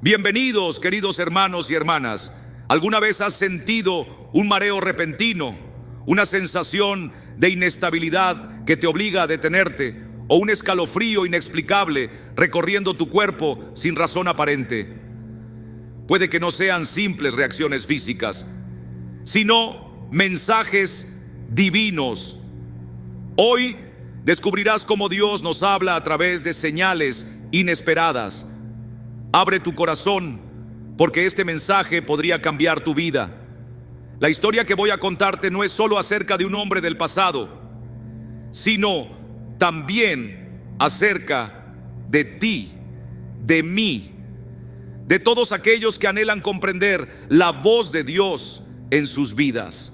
Bienvenidos, queridos hermanos y hermanas. ¿Alguna vez has sentido un mareo repentino, una sensación de inestabilidad que te obliga a detenerte, o un escalofrío inexplicable recorriendo tu cuerpo sin razón aparente? Puede que no sean simples reacciones físicas, sino mensajes divinos. Hoy descubrirás cómo Dios nos habla a través de señales inesperadas. Abre tu corazón, porque este mensaje podría cambiar tu vida. La historia que voy a contarte no es solo acerca de un hombre del pasado, sino también acerca de ti, de mí, de todos aquellos que anhelan comprender la voz de Dios en sus vidas.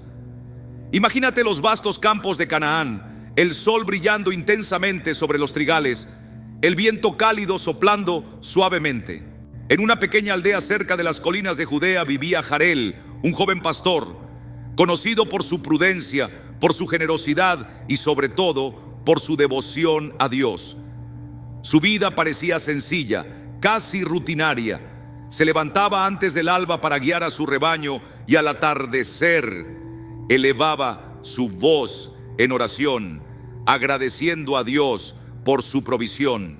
Imagínate los vastos campos de Canaán, el sol brillando intensamente sobre los trigales, el viento cálido soplando suavemente. En una pequeña aldea cerca de las colinas de Judea vivía Jarel, un joven pastor, conocido por su prudencia, por su generosidad y sobre todo por su devoción a Dios. Su vida parecía sencilla, casi rutinaria. Se levantaba antes del alba para guiar a su rebaño y al atardecer elevaba su voz en oración, agradeciendo a Dios por su provisión.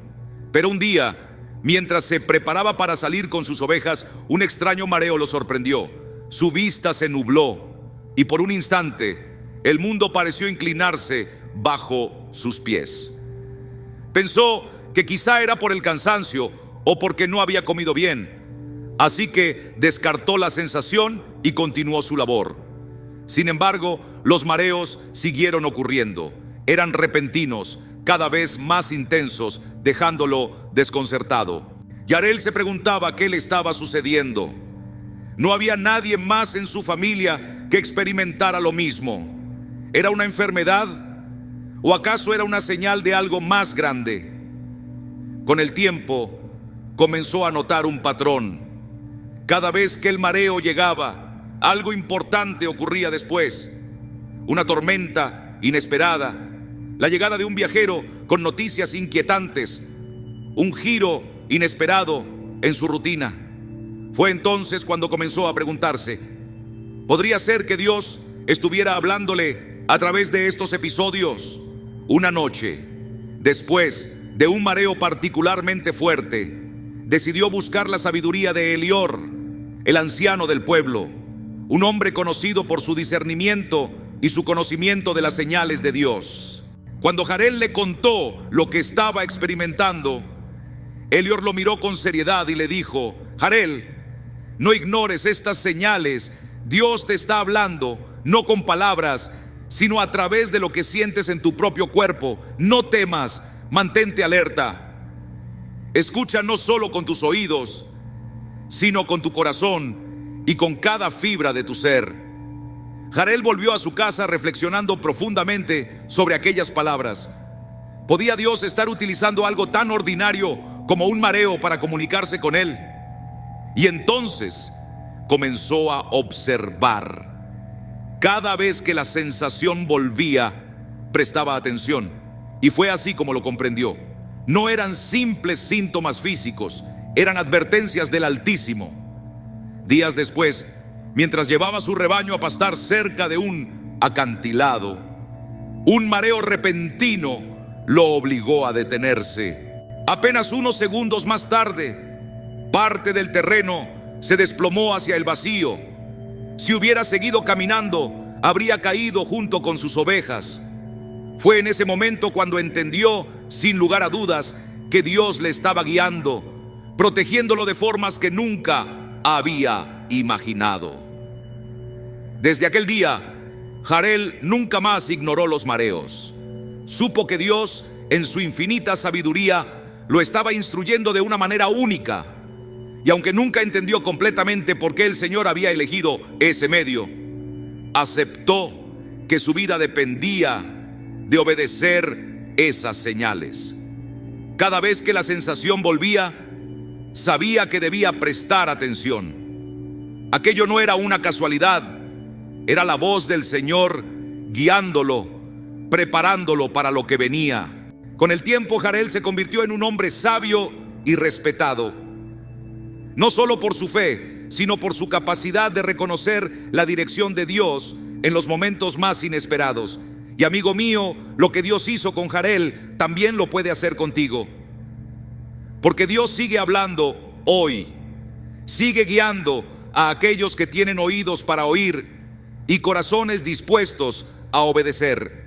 Pero un día, mientras se preparaba para salir con sus ovejas, un extraño mareo lo sorprendió. Su vista se nubló y por un instante el mundo pareció inclinarse bajo sus pies. Pensó que quizá era por el cansancio o porque no había comido bien, así que descartó la sensación y continuó su labor. Sin embargo, los mareos siguieron ocurriendo. Eran repentinos, cada vez más intensos, dejándolo desconcertado. Jarel se preguntaba qué le estaba sucediendo. No había nadie más en su familia que experimentara lo mismo. ¿Era una enfermedad? ¿O acaso era una señal de algo más grande? Con el tiempo, comenzó a notar un patrón. Cada vez que el mareo llegaba, algo importante ocurría después. Una tormenta inesperada, la llegada de un viajero con noticias inquietantes, un giro inesperado en su rutina. Fue entonces cuando comenzó a preguntarse, ¿podría ser que Dios estuviera hablándole a través de estos episodios? Una noche, después de un mareo particularmente fuerte, decidió buscar la sabiduría de Elior, el anciano del pueblo, un hombre conocido por su discernimiento y su conocimiento de las señales de Dios. Cuando Jarel le contó lo que estaba experimentando, Elior lo miró con seriedad y le dijo: Jarel, no ignores estas señales. Dios te está hablando, no con palabras, sino a través de lo que sientes en tu propio cuerpo. No temas, mantente alerta. Escucha no solo con tus oídos, sino con tu corazón y con cada fibra de tu ser. Jarel volvió a su casa reflexionando profundamente sobre aquellas palabras. ¿Podía Dios estar utilizando algo tan ordinario como un mareo para comunicarse con él? Y entonces comenzó a observar. Cada vez que la sensación volvía, prestaba atención. Y fue así como lo comprendió. No eran simples síntomas físicos, eran advertencias del Altísimo. Días después, mientras llevaba su rebaño a pastar cerca de un acantilado, un mareo repentino lo obligó a detenerse. Apenas unos segundos más tarde, parte del terreno se desplomó hacia el vacío. Si hubiera seguido caminando, habría caído junto con sus ovejas. Fue en ese momento cuando entendió, sin lugar a dudas, que Dios le estaba guiando, protegiéndolo de formas que nunca había imaginado. Desde aquel día, Jarel nunca más ignoró los mareos. Supo que Dios, en su infinita sabiduría, lo estaba instruyendo de una manera única. Y aunque nunca entendió completamente por qué el Señor había elegido ese medio, aceptó que su vida dependía de obedecer esas señales. Cada vez que la sensación volvía, sabía que debía prestar atención. Aquello no era una casualidad, era la voz del Señor guiándolo, preparándolo para lo que venía. Con el tiempo, Jarel se convirtió en un hombre sabio y respetado. no solo por su fe, sino por su capacidad de reconocer la dirección de Dios en los momentos más inesperados. Y amigo mío, lo que Dios hizo con Jarel, también lo puede hacer contigo. Porque Dios sigue hablando hoy, sigue guiando a aquellos que tienen oídos para oír y corazones dispuestos a obedecer.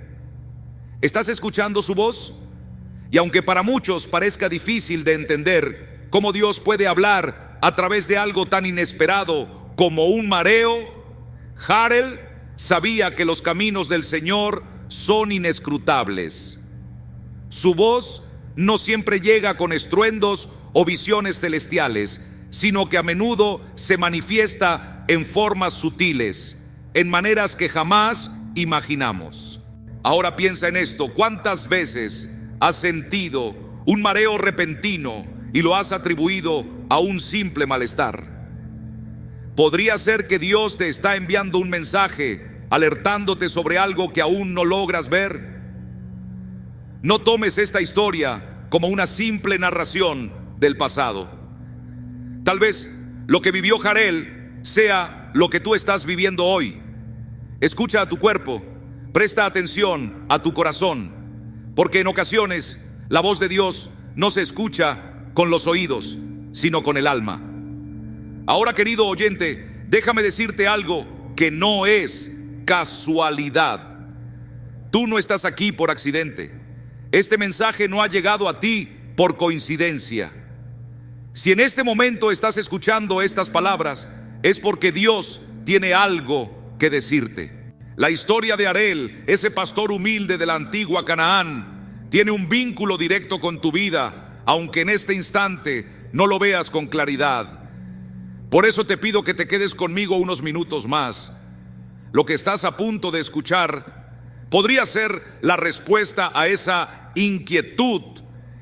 ¿Estás escuchando su voz? Y aunque para muchos parezca difícil de entender cómo Dios puede hablar a través de algo tan inesperado como un mareo, Jarel sabía que los caminos del Señor son inescrutables. Su voz no siempre llega con estruendos o visiones celestiales, sino que a menudo se manifiesta en formas sutiles, en maneras que jamás imaginamos. Ahora piensa en esto: ¿cuántas veces has sentido un mareo repentino y lo has atribuido a un simple malestar? Podría ser que Dios te está enviando un mensaje alertándote sobre algo que aún no logras ver. No tomes esta historia como una simple narración del pasado. Tal vez lo que vivió Jarel sea lo que tú estás viviendo hoy. Escucha a tu cuerpo, presta atención a tu corazón, porque en ocasiones la voz de Dios no se escucha con los oídos, sino con el alma. Ahora, querido oyente, déjame decirte algo que no es casualidad. Tú no estás aquí por accidente. Este mensaje no ha llegado a ti por coincidencia. Si en este momento estás escuchando estas palabras, es porque Dios tiene algo que decirte. La historia de Jarel, ese pastor humilde de la antigua Canaán, tiene un vínculo directo con tu vida, aunque en este instante no lo veas con claridad. Por eso te pido que te quedes conmigo unos minutos más. Lo que estás a punto de escuchar podría ser la respuesta a esa inquietud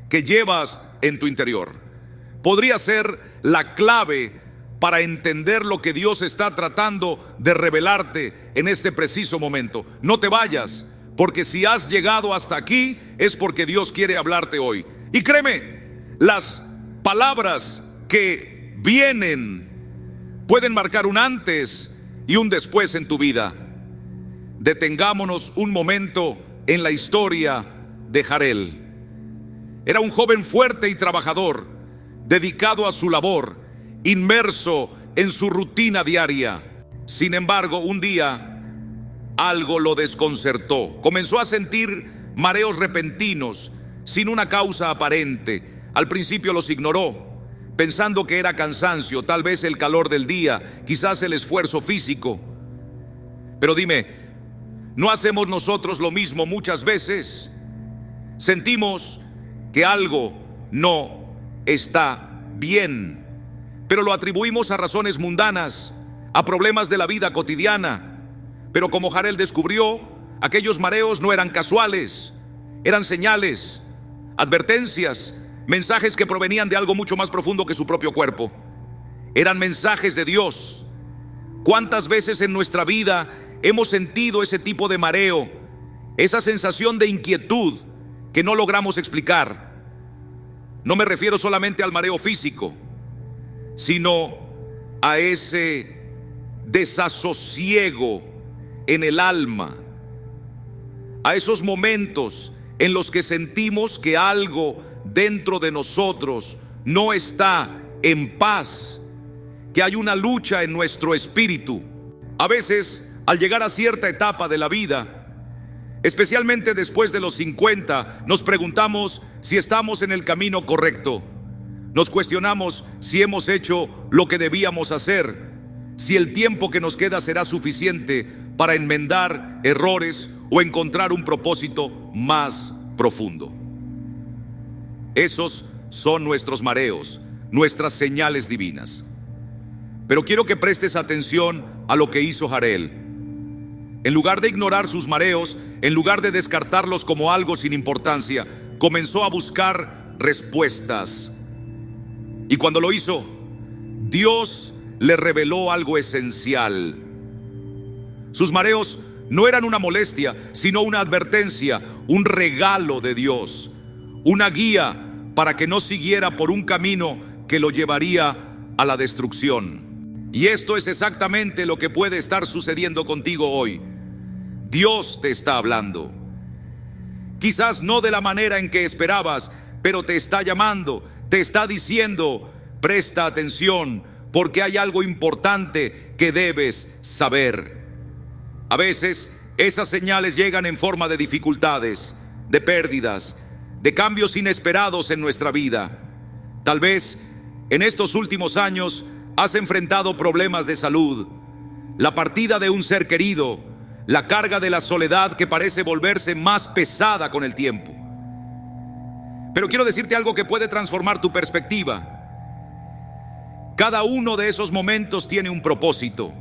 que llevas en tu interior. Podría ser la clave para entender lo que Dios está tratando de revelarte en este preciso momento. No te vayas, porque si has llegado hasta aquí es porque Dios quiere hablarte hoy. Y créeme, las palabras que vienen pueden marcar un antes y un después en tu vida. Detengámonos un momento en la historia de Jarel. Era un joven fuerte y trabajador, dedicado a su labor, inmerso en su rutina diaria. Sin embargo, un día algo lo desconcertó. Comenzó a sentir mareos repentinos, sin una causa aparente. Al principio los ignoró, pensando que era cansancio, tal vez el calor del día, quizás el esfuerzo físico. Pero dime, ¿no hacemos nosotros lo mismo muchas veces? Sentimos que algo no está bien, pero lo atribuimos a razones mundanas, a problemas de la vida cotidiana. Pero como Jarel descubrió, aquellos mareos no eran casuales, eran señales, advertencias, mensajes que provenían de algo mucho más profundo que su propio cuerpo. Eran mensajes de Dios. ¿Cuántas veces en nuestra vida hemos sentido ese tipo de mareo, esa sensación de inquietud que no logramos explicar? No me refiero solamente al mareo físico, sino a ese desasosiego en el alma, a esos momentos en los que sentimos que algo dentro de nosotros no está en paz, que hay una lucha en nuestro espíritu. A veces, al llegar a cierta etapa de la vida, especialmente después de los 50, nos preguntamos si estamos en el camino correcto. Nos cuestionamos si hemos hecho lo que debíamos hacer, si el tiempo que nos queda será suficiente para enmendar errores o encontrar un propósito más profundo. Esos son nuestros mareos, nuestras señales divinas. Pero quiero que prestes atención a lo que hizo Jarel. En lugar de ignorar sus mareos, en lugar de descartarlos como algo sin importancia, comenzó a buscar respuestas. Y cuando lo hizo, Dios le reveló algo esencial. Sus mareos no eran una molestia, sino una advertencia, un regalo de Dios, una guía para que no siguiera por un camino que lo llevaría a la destrucción. Y esto es exactamente lo que puede estar sucediendo contigo hoy. Dios te está hablando. Quizás no de la manera en que esperabas, pero te está llamando, te está diciendo: presta atención, porque hay algo importante que debes saber. A veces esas señales llegan en forma de dificultades, de pérdidas, de cambios inesperados en nuestra vida. Tal vez en estos últimos años has enfrentado problemas de salud, la partida de un ser querido, la carga de la soledad que parece volverse más pesada con el tiempo. Pero quiero decirte algo que puede transformar tu perspectiva. Cada uno de esos momentos tiene un propósito.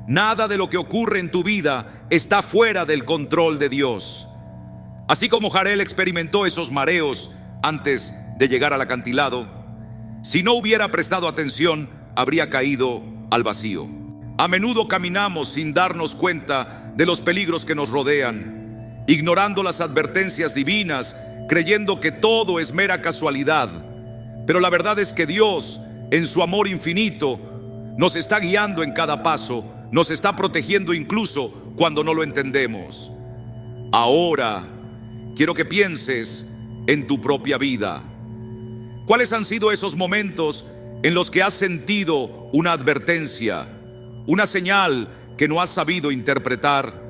Nada de lo que ocurre en tu vida está fuera del control de Dios. Así como Jarel experimentó esos mareos antes de llegar al acantilado, si no hubiera prestado atención, habría caído al vacío. A menudo caminamos sin darnos cuenta de los peligros que nos rodean, ignorando las advertencias divinas, creyendo que todo es mera casualidad. Pero la verdad es que Dios, en su amor infinito, nos está guiando en cada paso, nos está protegiendo incluso cuando no lo entendemos. Ahora, quiero que pienses en tu propia vida. ¿Cuáles han sido esos momentos en los que has sentido una advertencia, una señal que no has sabido interpretar?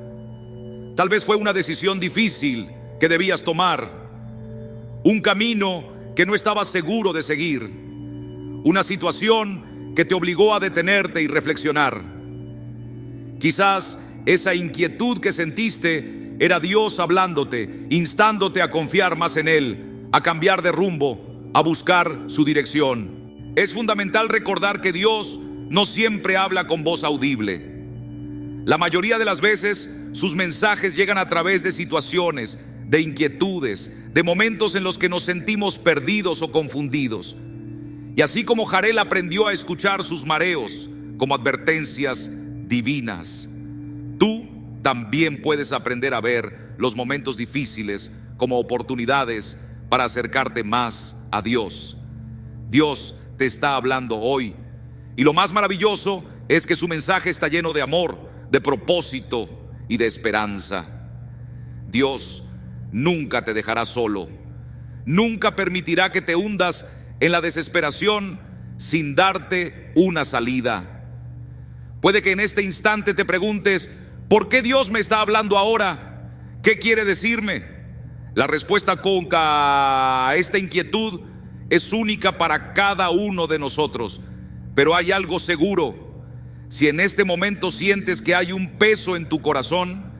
Tal vez fue una decisión difícil que debías tomar, un camino que no estabas seguro de seguir, una situación que te obligó a detenerte y reflexionar. Quizás esa inquietud que sentiste era Dios hablándote, instándote a confiar más en Él, a cambiar de rumbo, a buscar su dirección. Es fundamental recordar que Dios no siempre habla con voz audible. La mayoría de las veces sus mensajes llegan a través de situaciones, de inquietudes, de momentos en los que nos sentimos perdidos o confundidos. Y así como Jarel aprendió a escuchar sus mareos como advertencias divinas, tú también puedes aprender a ver los momentos difíciles como oportunidades para acercarte más a Dios. Dios te está hablando hoy, y lo más maravilloso es que su mensaje está lleno de amor, de propósito y de esperanza. Dios nunca te dejará solo, nunca permitirá que te hundas en la desesperación sin darte una salida. Puede que en este instante te preguntes: ¿por qué Dios me está hablando ahora? ¿Qué quiere decirme? La respuesta a esta inquietud es única para cada uno de nosotros, pero hay algo seguro. Si en este momento sientes que hay un peso en tu corazón,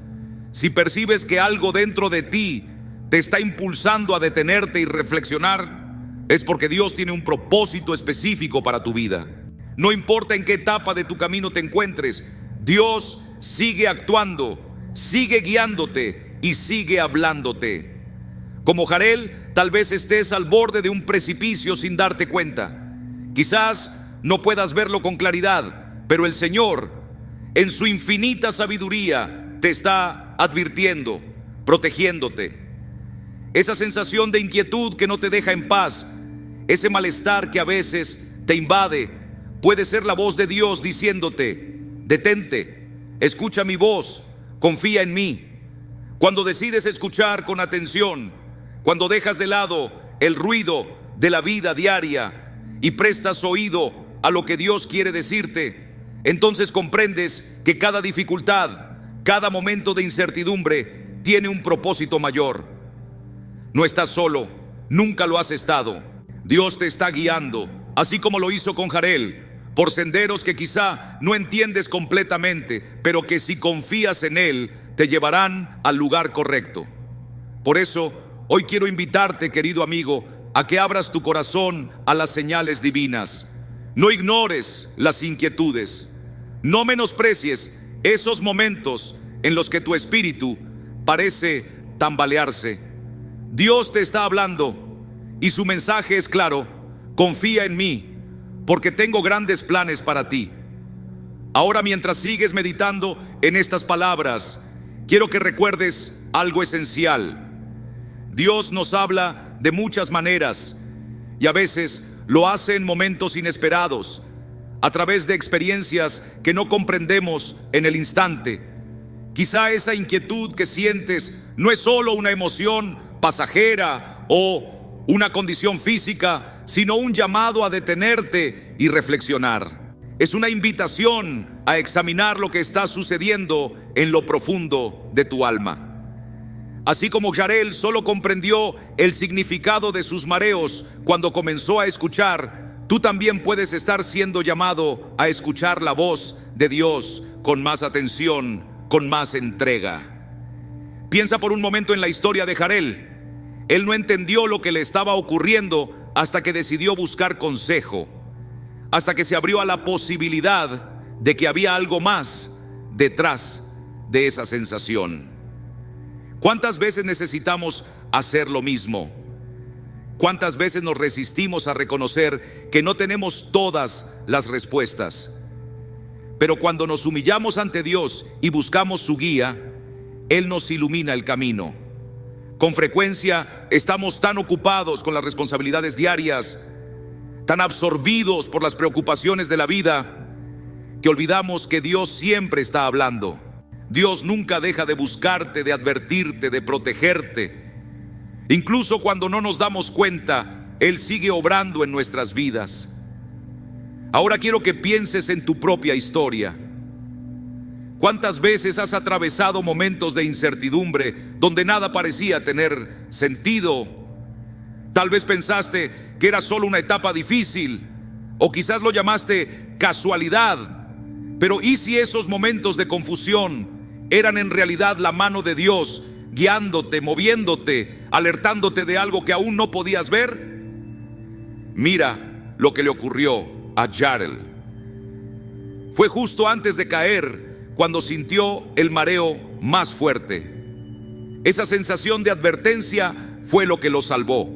si percibes que algo dentro de ti te está impulsando a detenerte y reflexionar, es porque Dios tiene un propósito específico para tu vida. No importa en qué etapa de tu camino te encuentres, Dios sigue actuando, sigue guiándote y sigue hablándote. Como Jarel, tal vez estés al borde de un precipicio sin darte cuenta. Quizás no puedas verlo con claridad, pero el Señor, en su infinita sabiduría, te está advirtiendo, protegiéndote. Esa sensación de inquietud que no te deja en paz, ese malestar que a veces te invade, puede ser la voz de Dios diciéndote: detente, escucha mi voz, confía en mí. Cuando decides escuchar con atención, cuando dejas de lado el ruido de la vida diaria y prestas oído a lo que Dios quiere decirte, entonces comprendes que cada dificultad, cada momento de incertidumbre tiene un propósito mayor. No estás solo, nunca lo has estado. Dios te está guiando, así como lo hizo con Jarel, por senderos que quizá no entiendes completamente, pero que si confías en Él, te llevarán al lugar correcto. Por eso, hoy quiero invitarte, querido amigo, a que abras tu corazón a las señales divinas. No ignores las inquietudes. No menosprecies esos momentos en los que tu espíritu parece tambalearse. Dios te está hablando y su mensaje es claro: confía en mí, porque tengo grandes planes para ti. Ahora, mientras sigues meditando en estas palabras, quiero que recuerdes algo esencial. Dios nos habla de muchas maneras y a veces lo hace en momentos inesperados, a través de experiencias que no comprendemos en el instante. Quizá esa inquietud que sientes no es solo una emoción pasajera o una condición física, sino un llamado a detenerte y reflexionar. Es una invitación a examinar lo que está sucediendo en lo profundo de tu alma. Así como Jarel solo comprendió el significado de sus mareos cuando comenzó a escuchar, tú también puedes estar siendo llamado a escuchar la voz de Dios con más atención, con más entrega. Piensa por un momento en la historia de Jarel. Él no entendió lo que le estaba ocurriendo hasta que decidió buscar consejo, hasta que se abrió a la posibilidad de que había algo más detrás de esa sensación. ¿Cuántas veces necesitamos hacer lo mismo? ¿Cuántas veces nos resistimos a reconocer que no tenemos todas las respuestas? Pero cuando nos humillamos ante Dios y buscamos su guía, Él nos ilumina el camino. Con frecuencia estamos tan ocupados con las responsabilidades diarias, tan absorbidos por las preocupaciones de la vida, que olvidamos que Dios siempre está hablando. Dios nunca deja de buscarte, de advertirte, de protegerte. Incluso cuando no nos damos cuenta, Él sigue obrando en nuestras vidas. Ahora quiero que pienses en tu propia historia. ¿Cuántas veces has atravesado momentos de incertidumbre donde nada parecía tener sentido? Tal vez pensaste que era solo una etapa difícil, o quizás lo llamaste casualidad. Pero ¿y si esos momentos de confusión eran en realidad la mano de Dios guiándote, moviéndote, alertándote de algo que aún no podías ver? Mira lo que le ocurrió a Jarel. Fue justo antes de caer cuando sintió el mareo más fuerte. Esa sensación de advertencia fue lo que lo salvó.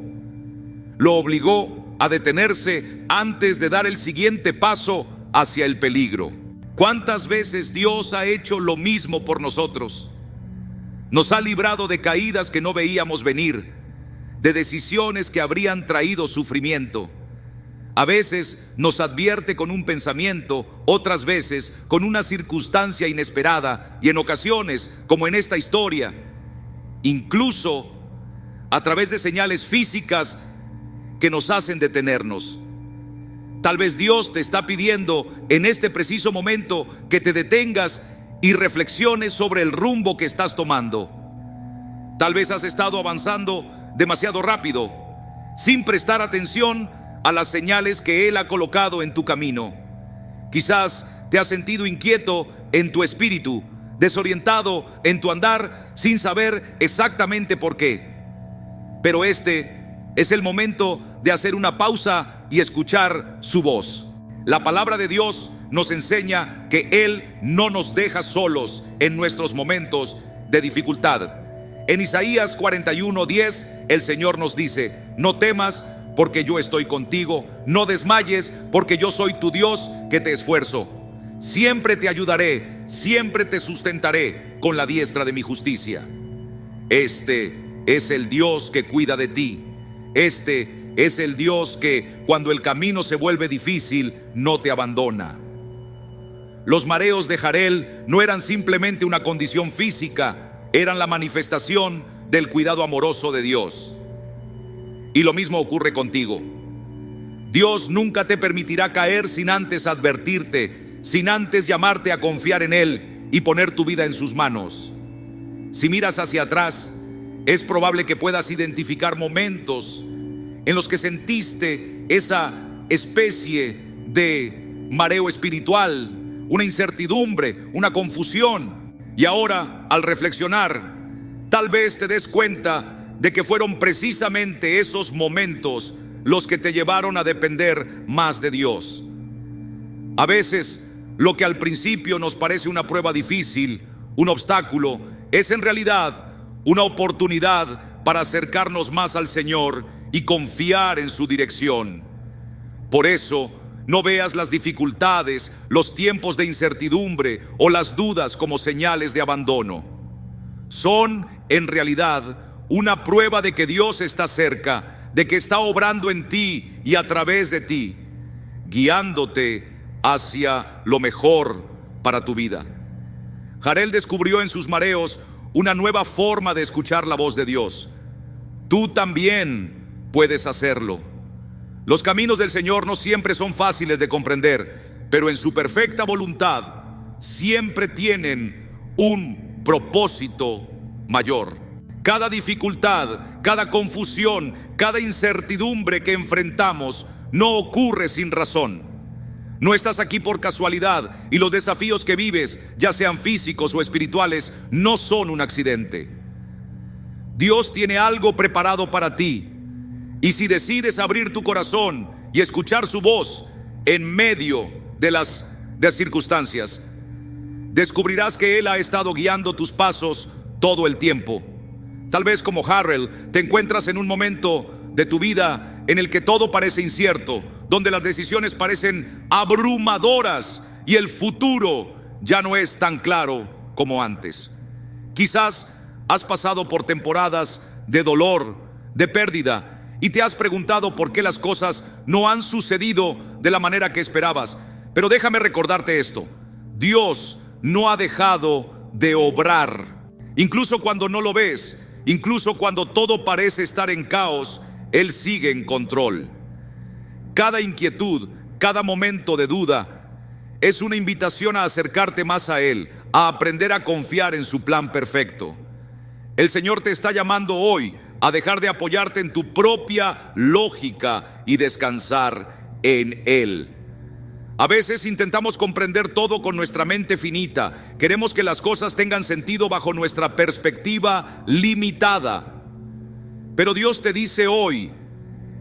Lo obligó a detenerse antes de dar el siguiente paso hacia el peligro. ¿Cuántas veces Dios ha hecho lo mismo por nosotros? Nos ha librado de caídas que no veíamos venir, de decisiones que habrían traído sufrimiento. A veces nos advierte con un pensamiento, otras veces con una circunstancia inesperada, y en ocasiones, como en esta historia, incluso a través de señales físicas que nos hacen detenernos. Tal vez Dios te está pidiendo en este preciso momento que te detengas y reflexiones sobre el rumbo que estás tomando. Tal vez has estado avanzando demasiado rápido, sin prestar atención a las señales que Él ha colocado en tu camino. Quizás te has sentido inquieto en tu espíritu, desorientado en tu andar, sin saber exactamente por qué. Pero este es el momento de hacer una pausa y escuchar su voz. La palabra de Dios nos enseña que Él no nos deja solos en nuestros momentos de dificultad. En Isaías 41:10, el Señor nos dice: no temas, porque yo estoy contigo, no desmayes, porque yo soy tu Dios que te esfuerzo. Siempre te ayudaré, siempre te sustentaré con la diestra de mi justicia. Este es el Dios que cuida de ti. Este es el Dios que, cuando el camino se vuelve difícil, no te abandona. Los mareos de Jarel no eran simplemente una condición física, eran la manifestación del cuidado amoroso de Dios. Y lo mismo ocurre contigo. Dios nunca te permitirá caer sin antes advertirte, sin antes llamarte a confiar en Él y poner tu vida en sus manos. Si miras hacia atrás, es probable que puedas identificar momentos en los que sentiste esa especie de mareo espiritual, una incertidumbre, una confusión. Y ahora, al reflexionar, tal vez te des cuenta de que fueron precisamente esos momentos los que te llevaron a depender más de Dios. A veces, lo que al principio nos parece una prueba difícil, un obstáculo, es en realidad una oportunidad para acercarnos más al Señor y confiar en su dirección. Por eso, no veas las dificultades, los tiempos de incertidumbre o las dudas como señales de abandono. Son, en realidad, una prueba de que Dios está cerca, de que está obrando en ti y a través de ti, guiándote hacia lo mejor para tu vida. Jarel descubrió en sus mareos una nueva forma de escuchar la voz de Dios. Tú también puedes hacerlo. Los caminos del Señor no siempre son fáciles de comprender, pero en su perfecta voluntad siempre tienen un propósito mayor. Cada dificultad, cada confusión, cada incertidumbre que enfrentamos no ocurre sin razón. No estás aquí por casualidad y los desafíos que vives, ya sean físicos o espirituales, no son un accidente. Dios tiene algo preparado para ti, y si decides abrir tu corazón y escuchar su voz en medio de las circunstancias, descubrirás que Él ha estado guiando tus pasos todo el tiempo. Tal vez como Jarel te encuentras en un momento de tu vida en el que todo parece incierto, donde las decisiones parecen abrumadoras y el futuro ya no es tan claro como antes. Quizás has pasado por temporadas de dolor, de pérdida, y te has preguntado por qué las cosas no han sucedido de la manera que esperabas. Pero déjame recordarte esto: Dios no ha dejado de obrar. Incluso cuando no lo ves, incluso cuando todo parece estar en caos, Él sigue en control. Cada inquietud, cada momento de duda es una invitación a acercarte más a Él, a aprender a confiar en su plan perfecto. El Señor te está llamando hoy a dejar de apoyarte en tu propia lógica y descansar en Él. A veces intentamos comprender todo con nuestra mente finita. Queremos que las cosas tengan sentido bajo nuestra perspectiva limitada. Pero Dios te dice hoy: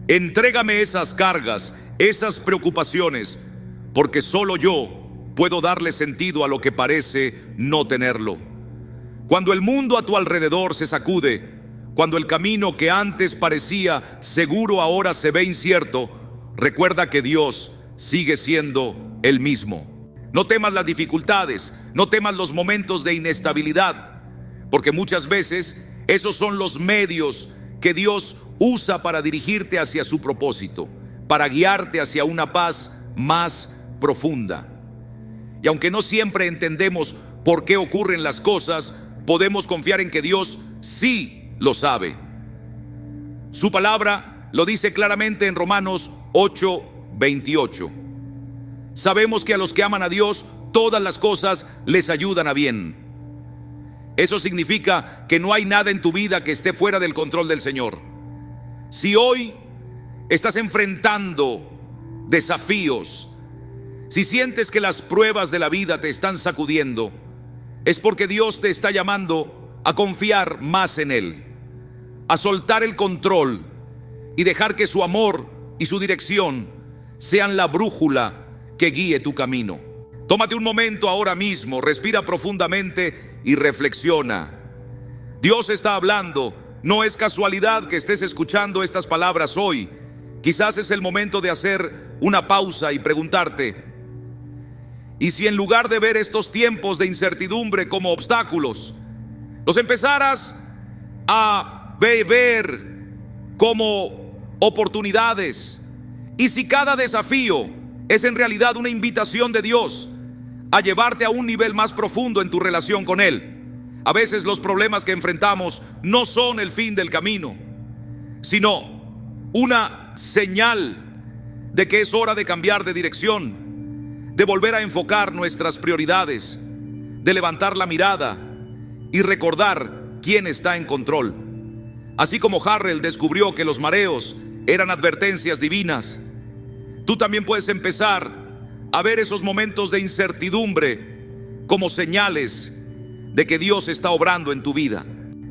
entrégame esas cargas, esas preocupaciones, porque solo yo puedo darle sentido a lo que parece no tenerlo. Cuando el mundo a tu alrededor se sacude, cuando el camino que antes parecía seguro ahora se ve incierto, recuerda que Dios sigue siendo el mismo. No temas las dificultades, no temas los momentos de inestabilidad, porque muchas veces esos son los medios que Dios usa para dirigirte hacia su propósito, para guiarte hacia una paz más profunda. Y aunque no siempre entendemos por qué ocurren las cosas, podemos confiar en que Dios sí lo sabe. Su palabra lo dice claramente en Romanos 8:28. Sabemos que a los que aman a Dios, todas las cosas les ayudan a bien. Eso significa que no hay nada en tu vida que esté fuera del control del Señor. Si hoy estás enfrentando desafíos, si sientes que las pruebas de la vida te están sacudiendo, es porque Dios te está llamando a confiar más en Él, a soltar el control y dejar que su amor y su dirección sean la brújula que guíe tu camino. Tómate un momento ahora mismo, respira profundamente y reflexiona. Dios está hablando. No es casualidad que estés escuchando estas palabras hoy. Quizás es el momento de hacer una pausa y preguntarte: ¿y si en lugar de ver estos tiempos de incertidumbre como obstáculos, los empezaras a ver como oportunidades? ¿Y si cada desafío es en realidad una invitación de Dios a llevarte a un nivel más profundo en tu relación con Él? A veces los problemas que enfrentamos no son el fin del camino, sino una señal de que es hora de cambiar de dirección, de volver a enfocar nuestras prioridades, de levantar la mirada y recordar quién está en control. Así como Jarel descubrió que los mareos eran advertencias divinas, tú también puedes empezar a ver esos momentos de incertidumbre como señales de que Dios está obrando en tu vida.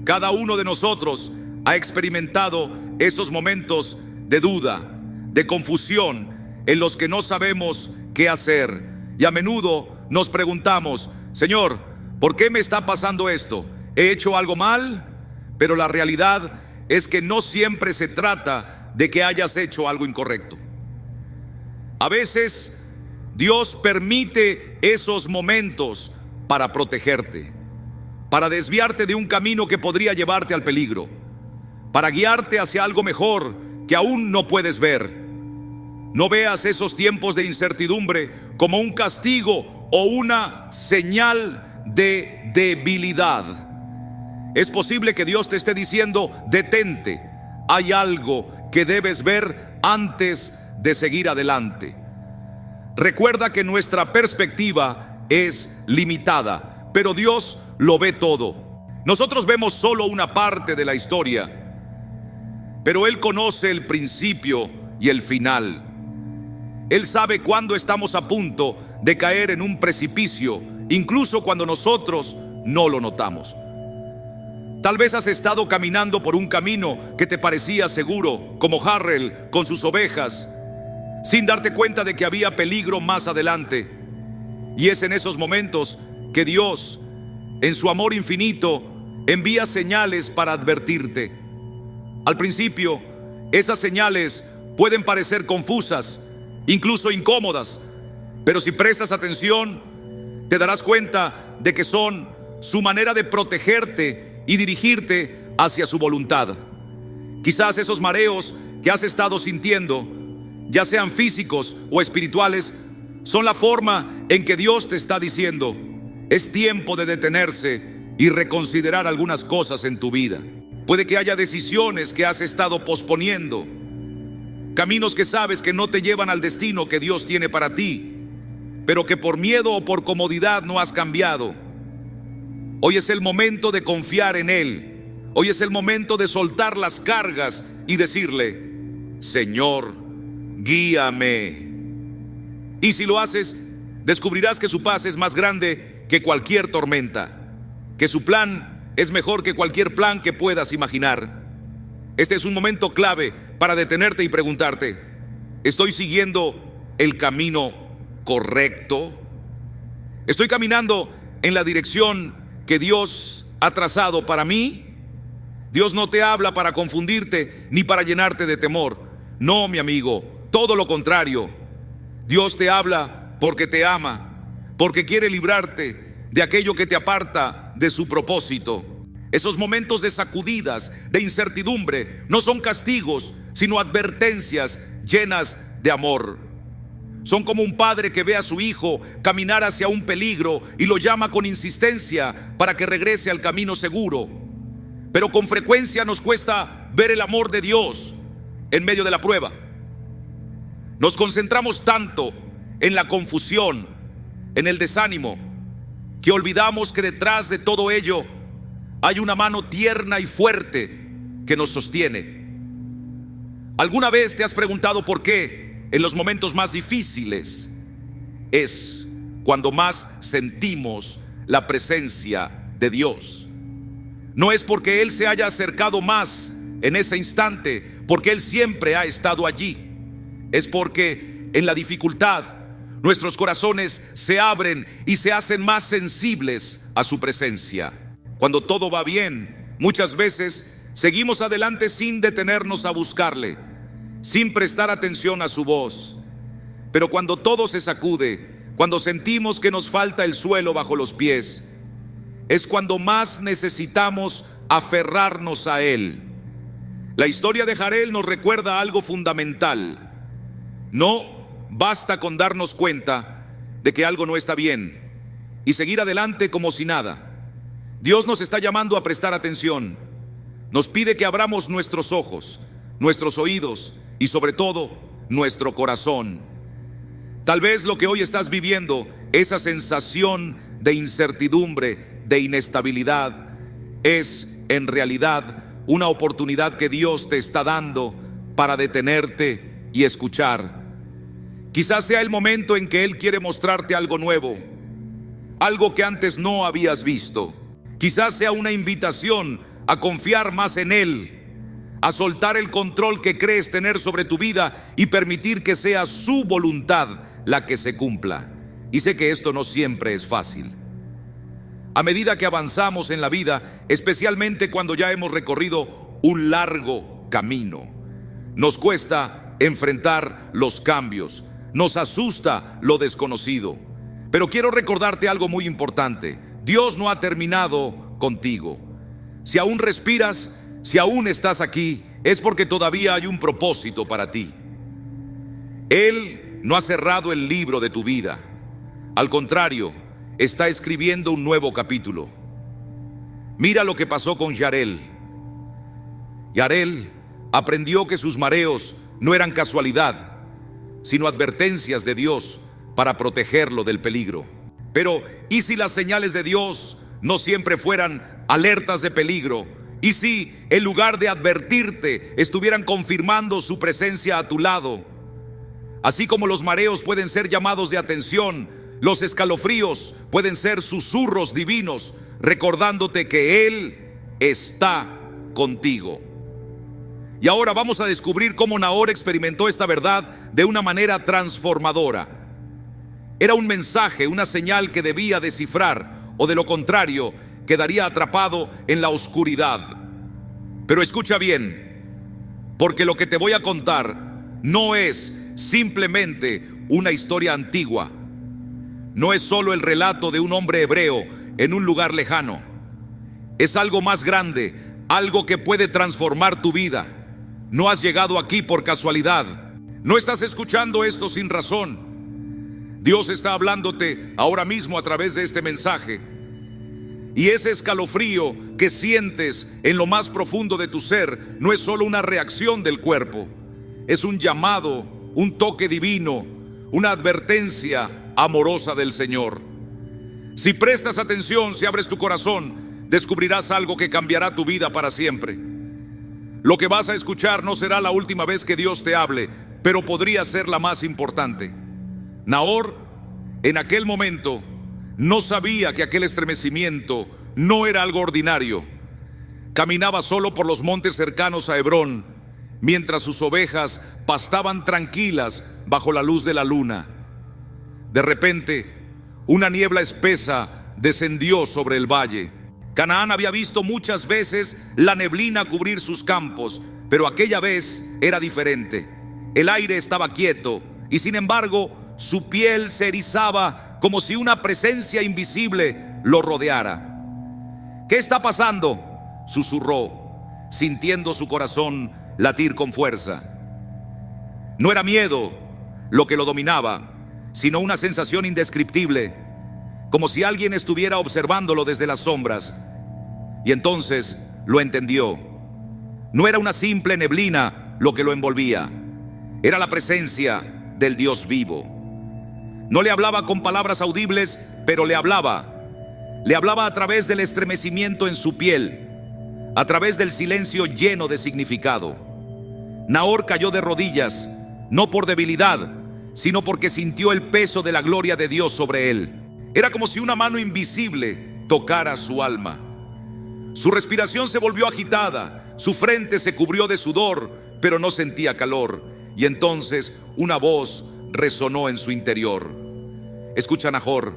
Cada uno de nosotros ha experimentado esos momentos de duda, de confusión, en los que no sabemos qué hacer. Y a menudo nos preguntamos: Señor, ¿por qué me está pasando esto? ¿He hecho algo mal? Pero la realidad es que no siempre se trata de que hayas hecho algo incorrecto. A veces Dios permite esos momentos para protegerte, para desviarte de un camino que podría llevarte al peligro, para guiarte hacia algo mejor que aún no puedes ver. No veas esos tiempos de incertidumbre como un castigo o una señal de debilidad. Es posible que Dios te esté diciendo: detente, hay algo que debes ver antes de seguir adelante. Recuerda que nuestra perspectiva es limitada, pero Dios lo ve todo. Nosotros vemos solo una parte de la historia, pero Él conoce el principio y el final. Él sabe cuándo estamos a punto de caer en un precipicio, incluso cuando nosotros no lo notamos. Tal vez has estado caminando por un camino que te parecía seguro, como Harrell con sus ovejas, sin darte cuenta de que había peligro más adelante. Y es en esos momentos que Dios, en su amor infinito, envía señales para advertirte. Al principio, esas señales pueden parecer confusas, incluso incómodas, pero si prestas atención, te darás cuenta de que son su manera de protegerte y dirigirte hacia su voluntad. Quizás esos mareos que has estado sintiendo, ya sean físicos o espirituales, son la forma en que Dios te está diciendo: es tiempo de detenerse y reconsiderar algunas cosas en tu vida. Puede que haya decisiones que has estado posponiendo, caminos que sabes que no te llevan al destino que Dios tiene para ti, pero que por miedo o por comodidad no has cambiado. Hoy es el momento de confiar en Él. Hoy es el momento de soltar las cargas y decirle: Señor, guíame. Y si lo haces, descubrirás que su paz es más grande que cualquier tormenta, que su plan es mejor que cualquier plan que puedas imaginar. Este es un momento clave para detenerte y preguntarte: ¿estoy siguiendo el camino correcto? ¿Estoy caminando en la dirección que Dios ha trazado para mí? Dios no te habla para confundirte ni para llenarte de temor. No, mi amigo, todo lo contrario. Dios te habla porque te ama, porque quiere librarte de aquello que te aparta de su propósito. Esos momentos de sacudidas, de incertidumbre, no son castigos, sino advertencias llenas de amor. Son como un padre que ve a su hijo caminar hacia un peligro y lo llama con insistencia para que regrese al camino seguro. Pero con frecuencia nos cuesta ver el amor de Dios en medio de la prueba. Nos concentramos tanto en la confusión, en el desánimo, que olvidamos que detrás de todo ello hay una mano tierna y fuerte que nos sostiene. ¿Alguna vez te has preguntado por qué en los momentos más difíciles es cuando más sentimos la presencia de Dios? No es porque Él se haya acercado más en ese instante, porque Él siempre ha estado allí. Es porque en la dificultad nuestros corazones se abren y se hacen más sensibles a su presencia. Cuando todo va bien, muchas veces seguimos adelante sin detenernos a buscarle, sin prestar atención a su voz. Pero cuando todo se sacude, cuando sentimos que nos falta el suelo bajo los pies, es cuando más necesitamos aferrarnos a Él. La historia de Harrell nos recuerda algo fundamental. No basta con darnos cuenta de que algo no está bien y seguir adelante como si nada. Dios nos está llamando a prestar atención. Nos pide que abramos nuestros ojos, nuestros oídos y sobre todo nuestro corazón. Tal vez lo que hoy estás viviendo, esa sensación de incertidumbre, de inestabilidad, es en realidad una oportunidad que Dios te está dando para detenerte y escuchar. Quizás sea el momento en que Él quiere mostrarte algo nuevo, algo que antes no habías visto. Quizás sea una invitación a confiar más en Él, a soltar el control que crees tener sobre tu vida y permitir que sea su voluntad la que se cumpla. Y sé que esto no siempre es fácil. A medida que avanzamos en la vida, especialmente cuando ya hemos recorrido un largo camino, nos cuesta enfrentar los cambios, nos asusta lo desconocido. Pero quiero recordarte algo muy importante: Dios no ha terminado contigo. Si aún respiras, si aún estás aquí, es porque todavía hay un propósito para ti. Él no ha cerrado el libro de tu vida. Al contrario, está escribiendo un nuevo capítulo. Mira lo que pasó con Yarel. Yarel aprendió que sus mareos no eran casualidad, sino advertencias de Dios para protegerlo del peligro. Pero, ¿y si las señales de Dios no siempre fueran alertas de peligro? ¿Y si, en lugar de advertirte, estuvieran confirmando su presencia a tu lado? Así como los mareos pueden ser llamados de atención, los escalofríos pueden ser susurros divinos, recordándote que Él está contigo. Y ahora vamos a descubrir cómo Nahor experimentó esta verdad de una manera transformadora. Era un mensaje, una señal que debía descifrar, o de lo contrario, quedaría atrapado en la oscuridad. Pero escucha bien, porque lo que te voy a contar no es simplemente una historia antigua. No es solo el relato de un hombre hebreo en un lugar lejano. Es algo más grande, algo que puede transformar tu vida. No has llegado aquí por casualidad. No estás escuchando esto sin razón. Dios está hablándote ahora mismo a través de este mensaje. Y ese escalofrío que sientes en lo más profundo de tu ser no es solo una reacción del cuerpo. Es un llamado, un toque divino, una advertencia amorosa del Señor. Si prestas atención, si abres tu corazón, descubrirás algo que cambiará tu vida para siempre. Lo que vas a escuchar no será la última vez que Dios te hable, pero podría ser la más importante. Nahor, en aquel momento, no sabía que aquel estremecimiento no era algo ordinario. Caminaba solo por los montes cercanos a Hebrón, mientras sus ovejas pastaban tranquilas bajo la luz de la luna. De repente, una niebla espesa descendió sobre el valle. Canaán había visto muchas veces la neblina cubrir sus campos, pero aquella vez era diferente. El aire estaba quieto y sin embargo su piel se erizaba como si una presencia invisible lo rodeara. ¿Qué está pasando?, susurró, sintiendo su corazón latir con fuerza. No era miedo lo que lo dominaba, sino una sensación indescriptible, como si alguien estuviera observándolo desde las sombras. Y entonces lo entendió. No era una simple neblina lo que lo envolvía, era la presencia del Dios vivo. No le hablaba con palabras audibles, pero le hablaba a través del estremecimiento en su piel, a través del silencio lleno de significado. Nahor cayó de rodillas, no por debilidad, sino porque sintió el peso de la gloria de Dios sobre él. Era como si una mano invisible tocara su alma. Su respiración se volvió agitada, su frente se cubrió de sudor, pero no sentía calor. Y entonces una voz resonó en su interior. Escucha, Nahor,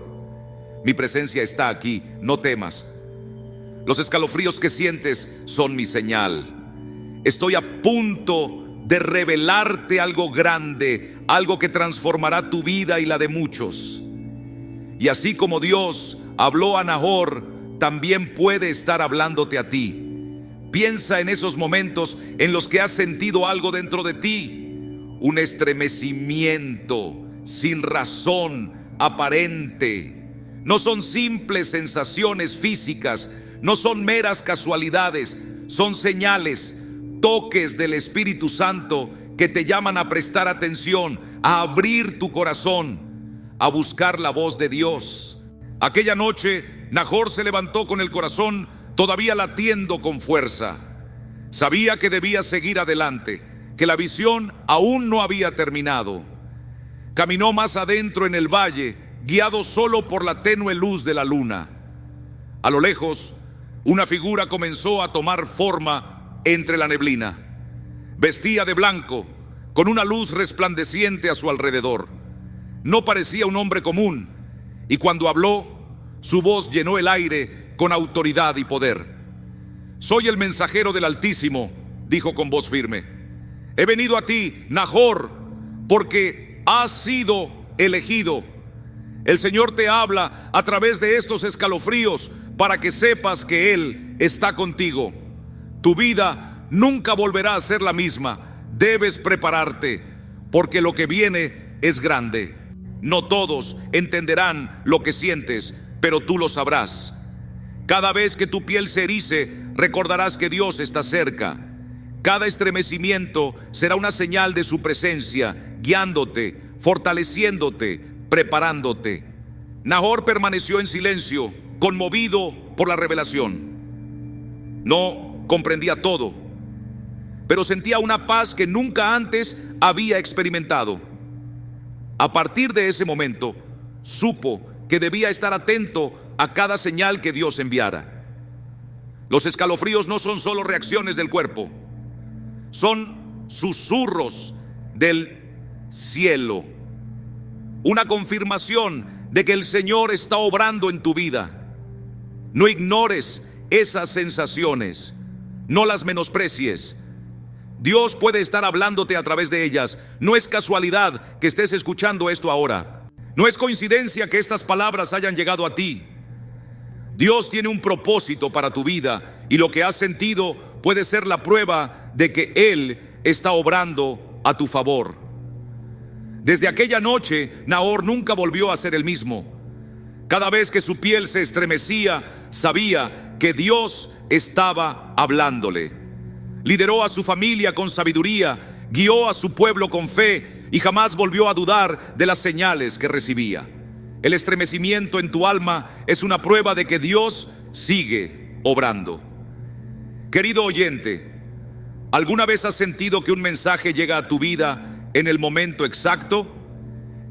mi presencia está aquí, no temas. Los escalofríos que sientes son mi señal. Estoy a punto de revelarte algo grande, algo que transformará tu vida y la de muchos. Y así como Dios habló a Nahor, también puede estar hablándote a ti. Piensa en esos momentos en los que has sentido algo dentro de ti, un estremecimiento sin razón aparente. No son simples sensaciones físicas, no son meras casualidades, son señales, toques del Espíritu Santo que te llaman a prestar atención, a abrir tu corazón, a buscar la voz de Dios. Aquella noche, Nahor se levantó con el corazón todavía latiendo con fuerza. Sabía que debía seguir adelante, que la visión aún no había terminado. Caminó más adentro en el valle, guiado solo por la tenue luz de la luna. A lo lejos, una figura comenzó a tomar forma entre la neblina. Vestía de blanco, con una luz resplandeciente a su alrededor. No parecía un hombre común, y cuando habló, su voz llenó el aire con autoridad y poder. Soy el mensajero del Altísimo, dijo con voz firme. He venido a ti, Nahor, porque has sido elegido. El Señor te habla a través de estos escalofríos para que sepas que Él está contigo. Tu vida nunca volverá a ser la misma. Debes prepararte, porque lo que viene es grande. No todos entenderán lo que sientes, pero tú lo sabrás. Cada vez que tu piel se erice, recordarás que Dios está cerca. Cada estremecimiento será una señal de su presencia, guiándote, fortaleciéndote, preparándote. Nahor permaneció en silencio, conmovido por la revelación. No comprendía todo, pero sentía una paz que nunca antes había experimentado. A partir de ese momento, supo que debía estar atento a cada señal que Dios enviara. Los escalofríos no son solo reacciones del cuerpo, son susurros del cielo, una confirmación de que el Señor está obrando en tu vida. No ignores esas sensaciones, no las menosprecies. Dios puede estar hablándote a través de ellas. No es casualidad que estés escuchando esto ahora. No es coincidencia que estas palabras hayan llegado a ti. Dios tiene un propósito para tu vida, y lo que has sentido puede ser la prueba de que Él está obrando a tu favor. Desde aquella noche, Nahor nunca volvió a ser el mismo. Cada vez que su piel se estremecía, sabía que Dios estaba hablándole. Lideró a su familia con sabiduría, guió a su pueblo con fe y jamás volvió a dudar de las señales que recibía. El estremecimiento en tu alma es una prueba de que Dios sigue obrando. Querido oyente, ¿alguna vez has sentido que un mensaje llega a tu vida en el momento exacto?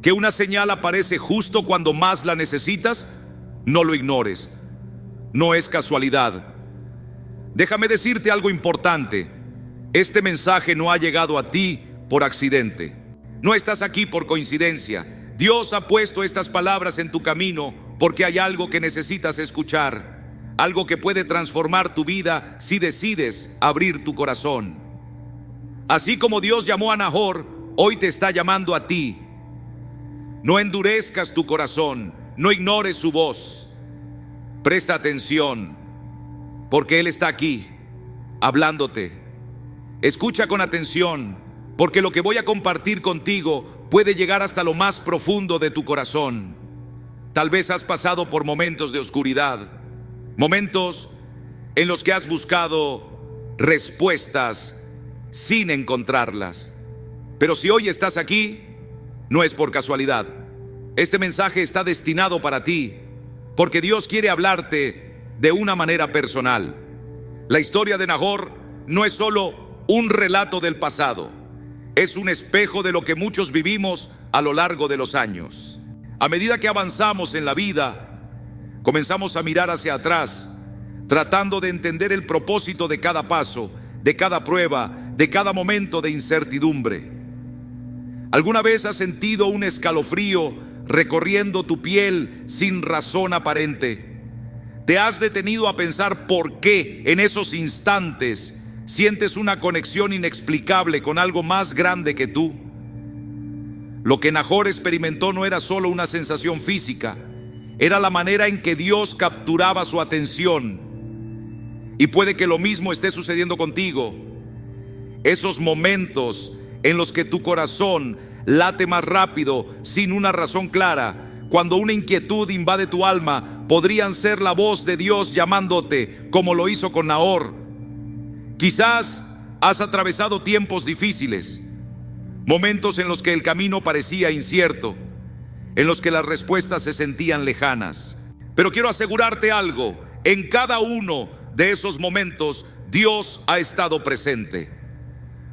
¿Que una señal aparece justo cuando más la necesitas? No lo ignores. No es casualidad. Déjame decirte algo importante. Este mensaje no ha llegado a ti por accidente. No estás aquí por coincidencia. Dios ha puesto estas palabras en tu camino porque hay algo que necesitas escuchar. Algo que puede transformar tu vida si decides abrir tu corazón. Así como Dios llamó a Nahor, hoy te está llamando a ti. No endurezcas tu corazón, no ignores su voz. Presta atención, porque Él está aquí, hablándote. Escucha con atención, porque lo que voy a compartir contigo puede llegar hasta lo más profundo de tu corazón. Tal vez has pasado por momentos de oscuridad, momentos en los que has buscado respuestas sin encontrarlas. Pero si hoy estás aquí, no es por casualidad. Este mensaje está destinado para ti, porque Dios quiere hablarte de una manera personal. La historia de Nahor no es solo un relato del pasado, es un espejo de lo que muchos vivimos a lo largo de los años. A medida que avanzamos en la vida, comenzamos a mirar hacia atrás, tratando de entender el propósito de cada paso, de cada prueba, de cada momento de incertidumbre. ¿Alguna vez has sentido un escalofrío recorriendo tu piel sin razón aparente? ¿Te has detenido a pensar por qué en esos instantes sientes una conexión inexplicable con algo más grande que tú? Lo que Nahor experimentó no era solo una sensación física, era la manera en que Dios capturaba su atención. Y puede que lo mismo esté sucediendo contigo. Esos momentos en los que tu corazón late más rápido sin una razón clara, cuando una inquietud invade tu alma, podrían ser la voz de Dios llamándote, como lo hizo con Nahor. Quizás has atravesado tiempos difíciles, momentos en los que el camino parecía incierto, en los que las respuestas se sentían lejanas. Pero quiero asegurarte algo: en cada uno de esos momentos Dios ha estado presente.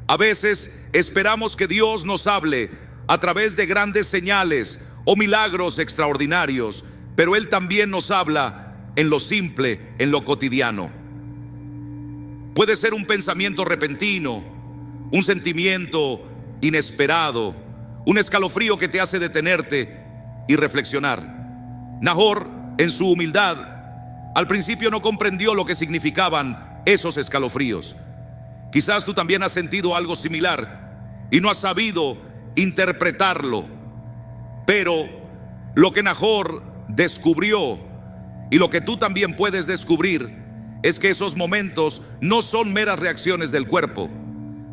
A veces esperamos que Dios nos hable a través de grandes señales o milagros extraordinarios, pero Él también nos habla en lo simple, en lo cotidiano. Puede ser un pensamiento repentino, un sentimiento inesperado, un escalofrío que te hace detenerte y reflexionar. Nahor, en su humildad, al principio no comprendió lo que significaban esos escalofríos. Quizás tú también has sentido algo similar y no has sabido interpretarlo. Pero lo que Nahor descubrió, y lo que tú también puedes descubrir, es que esos momentos no son meras reacciones del cuerpo,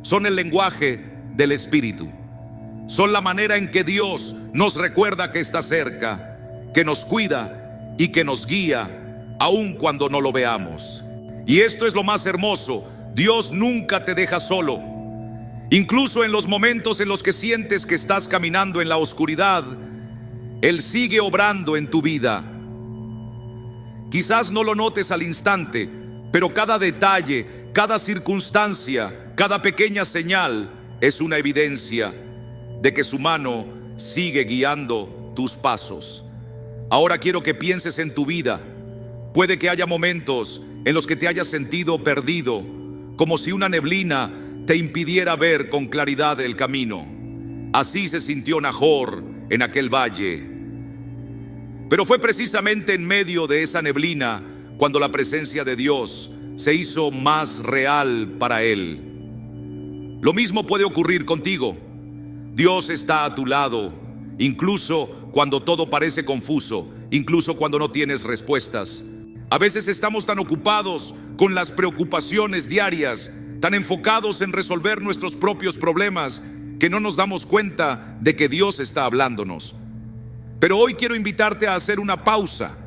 son el lenguaje del espíritu. son la manera en que Dios nos recuerda que está cerca, que nos cuida y que nos guía, aun cuando no lo veamos. Y esto es lo más hermoso: Dios nunca te deja solo. Incluso en los momentos en los que sientes que estás caminando en la oscuridad, Él sigue obrando en tu vida. Quizás no lo notes al instante, pero cada detalle, cada circunstancia, cada pequeña señal es una evidencia de que su mano sigue guiando tus pasos. Ahora quiero que pienses en tu vida. Puede que haya momentos en los que te hayas sentido perdido, como si una neblina te impidiera ver con claridad el camino. Así se sintió Nahor en aquel valle. Pero fue precisamente en medio de esa neblina cuando la presencia de Dios se hizo más real para él. Lo mismo puede ocurrir contigo. Dios está a tu lado, incluso cuando todo parece confuso, incluso cuando no tienes respuestas. A veces estamos tan ocupados con las preocupaciones diarias, tan enfocados en resolver nuestros propios problemas, que no nos damos cuenta de que Dios está hablándonos. Pero hoy quiero invitarte a hacer una pausa,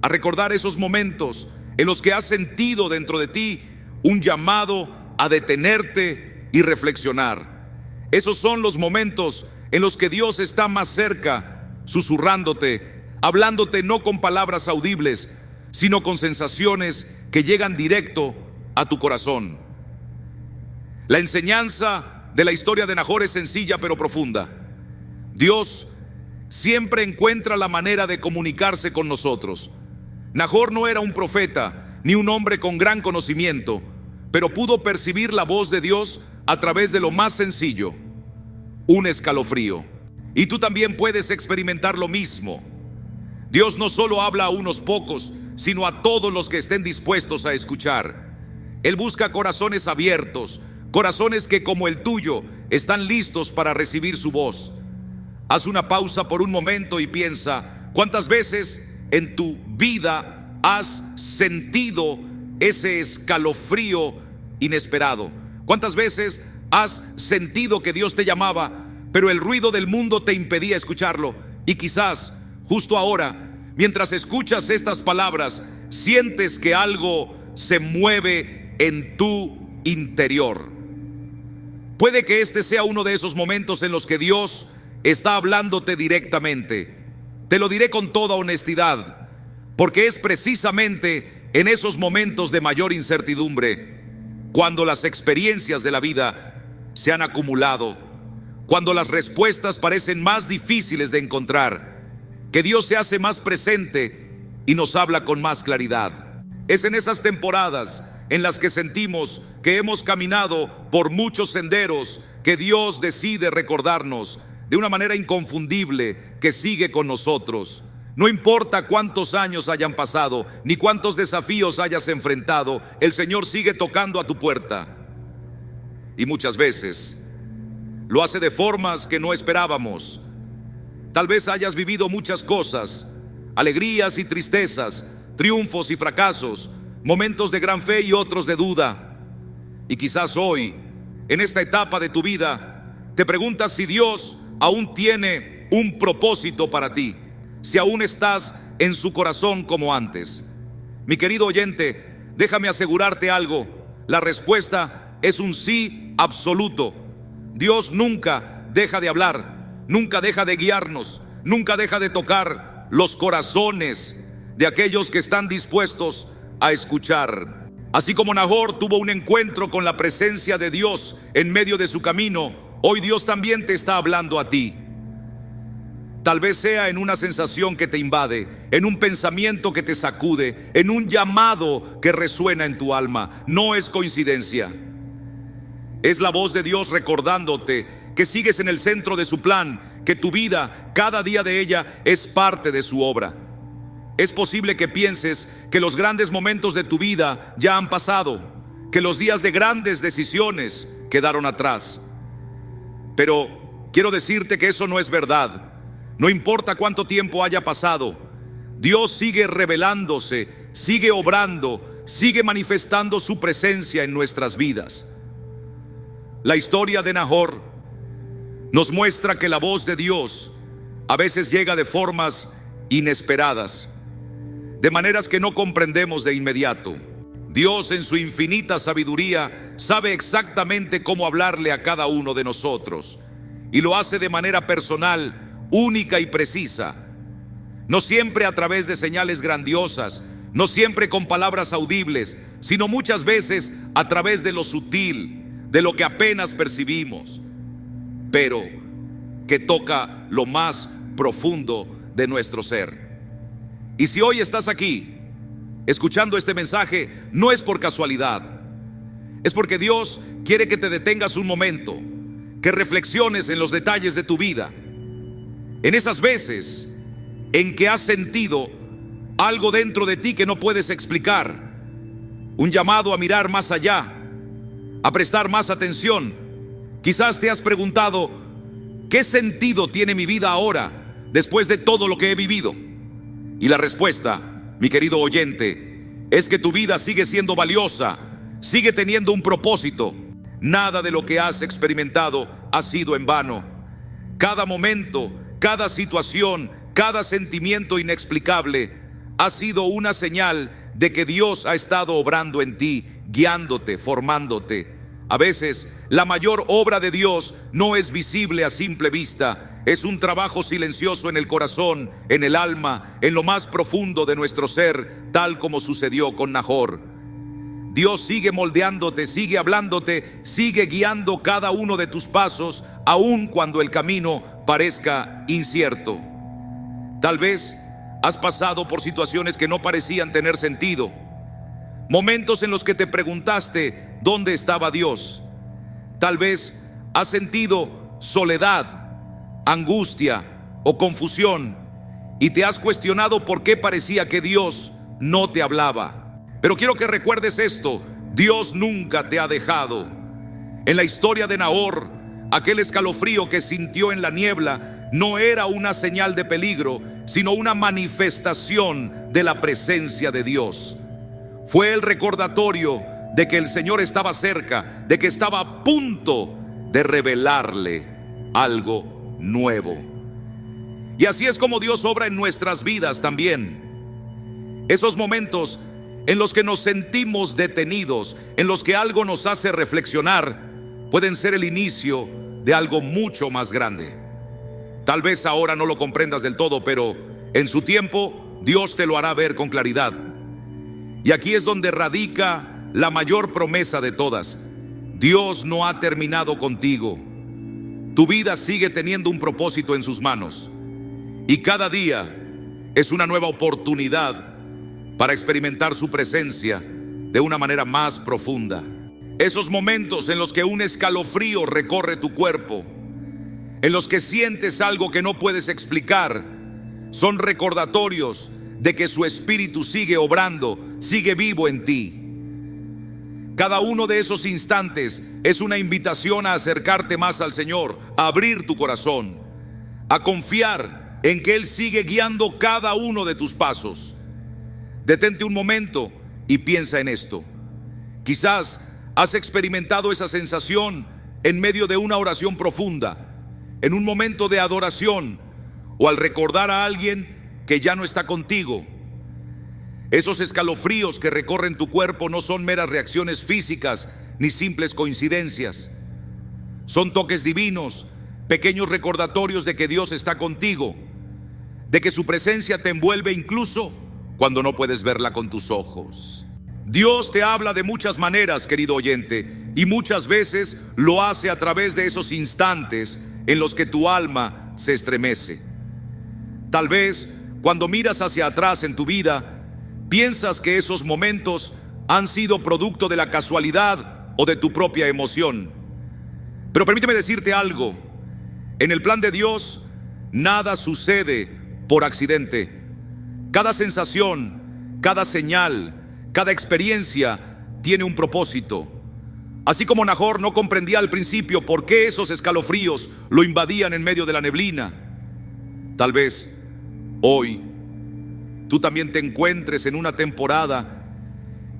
a recordar esos momentos en los que has sentido dentro de ti un llamado a detenerte y reflexionar. Esos son los momentos en los que Dios está más cerca, susurrándote, hablándote no con palabras audibles, sino con sensaciones que llegan directo a tu corazón. La enseñanza de la historia de Nahor es sencilla pero profunda. Dios siempre encuentra la manera de comunicarse con nosotros. Nahor no era un profeta ni un hombre con gran conocimiento, pero pudo percibir la voz de Dios a través de lo más sencillo: un escalofrío. Y tú también puedes experimentar lo mismo. Dios no solo habla a unos pocos, sino a todos los que estén dispuestos a escuchar. Él busca corazones abiertos, corazones que, como el tuyo, están listos para recibir su voz. Haz una pausa por un momento y piensa: ¿cuántas veces en tu vida has sentido ese escalofrío inesperado? ¿Cuántas veces has sentido que Dios te llamaba, pero el ruido del mundo te impedía escucharlo? Y quizás justo ahora, mientras escuchas estas palabras, sientes que algo se mueve en tu interior. Puede que este sea uno de esos momentos en los que Dios está hablándote directamente. Te lo diré con toda honestidad, porque es precisamente en esos momentos de mayor incertidumbre, cuando las experiencias de la vida se han acumulado, cuando las respuestas parecen más difíciles de encontrar, que Dios se hace más presente y nos habla con más claridad. Es en esas temporadas en las que sentimos que hemos caminado por muchos senderos que Dios decide recordarnos de una manera inconfundible que sigue con nosotros. No importa cuántos años hayan pasado, ni cuántos desafíos hayas enfrentado, el Señor sigue tocando a tu puerta. Y muchas veces lo hace de formas que no esperábamos. Tal vez hayas vivido muchas cosas, alegrías y tristezas, triunfos y fracasos, momentos de gran fe y otros de duda. Y quizás hoy, en esta etapa de tu vida, te preguntas si Dios aún tiene un propósito para ti, si aún estás en su corazón como antes. Mi querido oyente, déjame asegurarte algo: la respuesta es un sí absoluto. Dios nunca deja de hablar, nunca deja de guiarnos, nunca deja de tocar los corazones de aquellos que están dispuestos a escuchar. Así como Nahor tuvo un encuentro con la presencia de Dios en medio de su camino, hoy Dios también te está hablando a ti. Tal vez sea en una sensación que te invade, en un pensamiento que te sacude, en un llamado que resuena en tu alma. No es coincidencia. Es la voz de Dios recordándote que sigues en el centro de su plan, que tu vida, cada día de ella, es parte de su obra. Es posible que pienses que los grandes momentos de tu vida ya han pasado, que los días de grandes decisiones quedaron atrás. Pero quiero decirte que eso no es verdad. No importa cuánto tiempo haya pasado, Dios sigue revelándose, sigue obrando, sigue manifestando su presencia en nuestras vidas. La historia de Nahor nos muestra que la voz de Dios a veces llega de formas inesperadas, de maneras que no comprendemos de inmediato. Dios, en su infinita sabiduría, sabe exactamente cómo hablarle a cada uno de nosotros, y lo hace de manera personal, única y precisa. No siempre a través de señales grandiosas, no siempre con palabras audibles, sino muchas veces a través de lo sutil, de lo que apenas percibimos, pero que toca lo más profundo de nuestro ser. Y si hoy estás aquí, escuchando este mensaje, no es por casualidad. Es porque Dios quiere que te detengas un momento, que reflexiones en los detalles de tu vida, en esas veces en que has sentido algo dentro de ti que no puedes explicar, un llamado a mirar más allá, a prestar más atención. Quizás te has preguntado, ¿qué sentido tiene mi vida ahora, después de todo lo que he vivido? Y la respuesta, mi querido oyente, es que tu vida sigue siendo valiosa, sigue teniendo un propósito. Nada de lo que has experimentado ha sido en vano. Cada momento, cada situación, cada sentimiento inexplicable ha sido una señal de que Dios ha estado obrando en ti, guiándote, formándote. A veces, la mayor obra de Dios no es visible a simple vista. Es un trabajo silencioso en el corazón, en el alma, en lo más profundo de nuestro ser, tal como sucedió con Nahor. Dios sigue moldeándote, sigue hablándote, sigue guiando cada uno de tus pasos, aun cuando el camino parezca incierto. Tal vez has pasado por situaciones que no parecían tener sentido, momentos en los que te preguntaste ¿dónde estaba Dios? Tal vez has sentido soledad, angustia o confusión, y te has cuestionado por qué parecía que Dios no te hablaba. Pero quiero que recuerdes esto: Dios nunca te ha dejado. En la historia de Nahor, aquel escalofrío que sintió en la niebla no era una señal de peligro, sino una manifestación de la presencia de Dios. Fue el recordatorio de que el Señor estaba cerca, de que estaba a punto de revelarle algo nuevo. Y así es como Dios obra en nuestras vidas también. Esos momentos en los que nos sentimos detenidos, en los que algo nos hace reflexionar, pueden ser el inicio de algo mucho más grande. Tal vez ahora no lo comprendas del todo, pero en su tiempo Dios te lo hará ver con claridad. Y aquí es donde radica la mayor promesa de todas: Dios no ha terminado contigo. Tu vida sigue teniendo un propósito en sus manos, y cada día es una nueva oportunidad para experimentar su presencia de una manera más profunda. Esos momentos en los que un escalofrío recorre tu cuerpo, en los que sientes algo que no puedes explicar, son recordatorios de que su espíritu sigue obrando, sigue vivo en ti. Cada uno de esos instantes es una invitación a acercarte más al Señor, a abrir tu corazón, a confiar en que Él sigue guiando cada uno de tus pasos. Detente un momento y piensa en esto. Quizás has experimentado esa sensación en medio de una oración profunda, en un momento de adoración, o al recordar a alguien que ya no está contigo. Esos escalofríos que recorren tu cuerpo no son meras reacciones físicas ni simples coincidencias. Son toques divinos, pequeños recordatorios de que Dios está contigo, de que su presencia te envuelve incluso cuando no puedes verla con tus ojos. Dios te habla de muchas maneras, querido oyente, y muchas veces lo hace a través de esos instantes en los que tu alma se estremece. Tal vez cuando miras hacia atrás en tu vida, piensas que esos momentos han sido producto de la casualidad o de tu propia emoción. Pero permíteme decirte algo: en el plan de Dios, nada sucede por accidente. Cada sensación, cada señal, cada experiencia tiene un propósito. Así como Nahor no comprendía al principio por qué esos escalofríos lo invadían en medio de la neblina, tal vez hoy tú también te encuentres en una temporada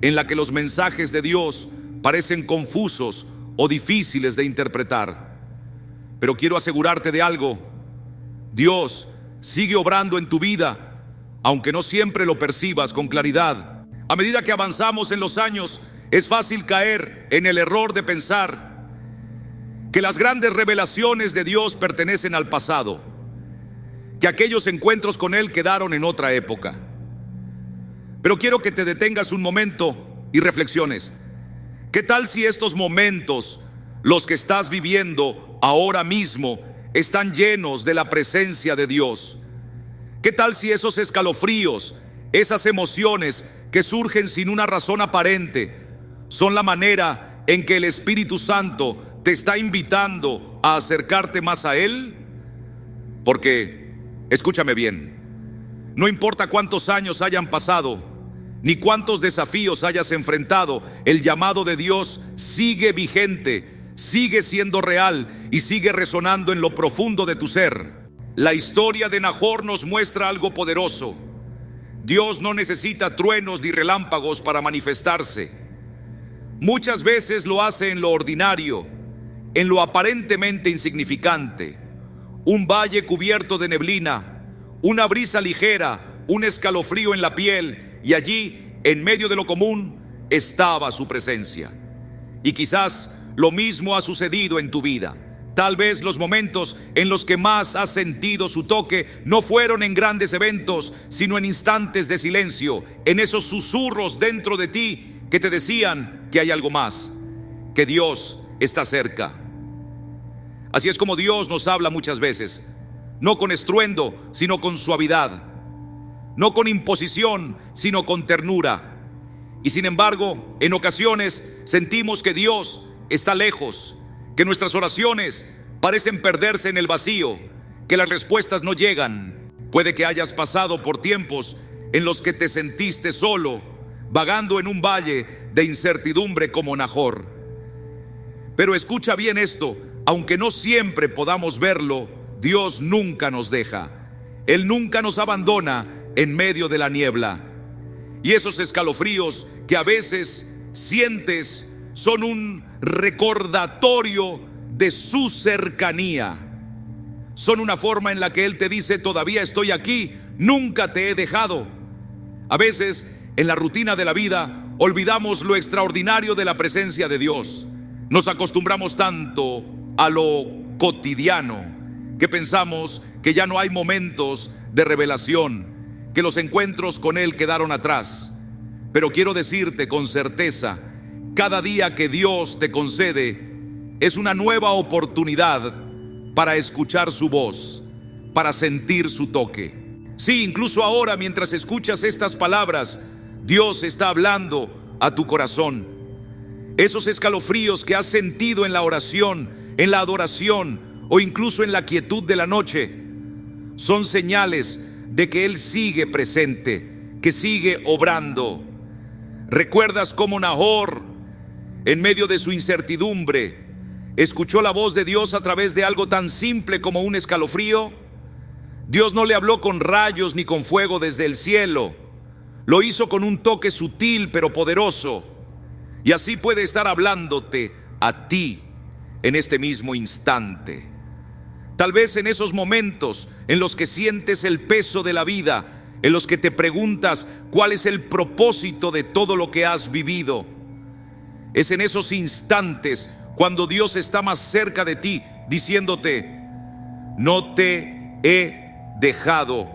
en la que los mensajes de Dios parecen confusos o difíciles de interpretar. Pero quiero asegurarte de algo: Dios sigue obrando en tu vida, aunque no siempre lo percibas con claridad. A medida que avanzamos en los años, es fácil caer en el error de pensar que las grandes revelaciones de Dios pertenecen al pasado, que aquellos encuentros con Él quedaron en otra época. Pero quiero que te detengas un momento y reflexiones. ¿Qué tal si estos momentos, los que estás viviendo ahora mismo, están llenos de la presencia de Dios? ¿Qué tal si esos escalofríos, esas emociones que surgen sin una razón aparente, son la manera en que el Espíritu Santo te está invitando a acercarte más a Él? Porque, escúchame bien, no importa cuántos años hayan pasado, ni cuántos desafíos hayas enfrentado, el llamado de Dios sigue vigente, sigue siendo real y sigue resonando en lo profundo de tu ser. La historia de Nahor nos muestra algo poderoso. Dios no necesita truenos ni relámpagos para manifestarse. Muchas veces lo hace en lo ordinario, en lo aparentemente insignificante. Un valle cubierto de neblina, una brisa ligera, un escalofrío en la piel, y allí, en medio de lo común, estaba su presencia. Y quizás lo mismo ha sucedido en tu vida. Tal vez los momentos en los que más has sentido su toque no fueron en grandes eventos, sino en instantes de silencio, en esos susurros dentro de ti que te decían que hay algo más, que Dios está cerca. Así es como Dios nos habla muchas veces, no con estruendo, sino con suavidad, no con imposición, sino con ternura. Y sin embargo, en ocasiones sentimos que Dios está lejos, que nuestras oraciones parecen perderse en el vacío, que las respuestas no llegan. Puede que hayas pasado por tiempos en los que te sentiste solo, vagando en un valle de incertidumbre como Nahor. Pero escucha bien esto: aunque no siempre podamos verlo, Dios nunca nos deja. Él nunca nos abandona en medio de la niebla. Y esos escalofríos que a veces sientes son un recordatorio de su cercanía. Son una forma en la que Él te dice: todavía estoy aquí, nunca te he dejado. A veces, en la rutina de la vida, olvidamos lo extraordinario de la presencia de Dios. Nos acostumbramos tanto a lo cotidiano que pensamos que ya no hay momentos de revelación, que los encuentros con Él quedaron atrás. Pero quiero decirte con certeza, cada día que Dios te concede es una nueva oportunidad para escuchar su voz, para sentir su toque. Sí, incluso ahora, mientras escuchas estas palabras, Dios está hablando a tu corazón. Esos escalofríos que has sentido en la oración, en la adoración o incluso en la quietud de la noche, son señales de que Él sigue presente, que sigue obrando. ¿Recuerdas cómo Nahor, en medio de su incertidumbre, escuchó la voz de Dios a través de algo tan simple como un escalofrío? Dios no le habló con rayos ni con fuego desde el cielo. Lo hizo con un toque sutil pero poderoso. Y así puede estar hablándote a ti en este mismo instante. Tal vez en esos momentos en los que sientes el peso de la vida, en los que te preguntas cuál es el propósito de todo lo que has vivido. Es en esos instantes cuando Dios está más cerca de ti, diciéndote: no te he dejado,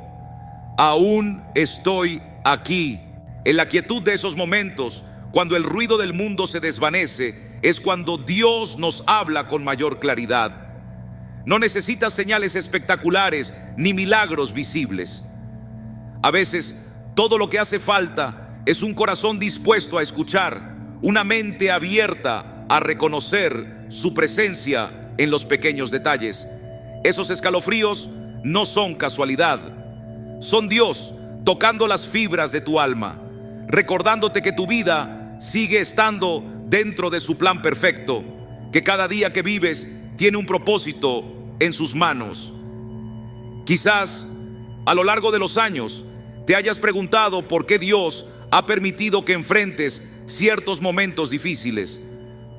aún estoy aquí. En la quietud de esos momentos, cuando el ruido del mundo se desvanece, es cuando Dios nos habla con mayor claridad. No necesitas señales espectaculares ni milagros visibles. A veces, todo lo que hace falta es un corazón dispuesto a escuchar, una mente abierta a reconocer su presencia en los pequeños detalles. Esos escalofríos no son casualidad, son Dios tocando las fibras de tu alma, recordándote que tu vida sigue estando dentro de su plan perfecto, que cada día que vives tiene un propósito en sus manos. Quizás a lo largo de los años te hayas preguntado por qué Dios ha permitido que enfrentes ciertos momentos difíciles,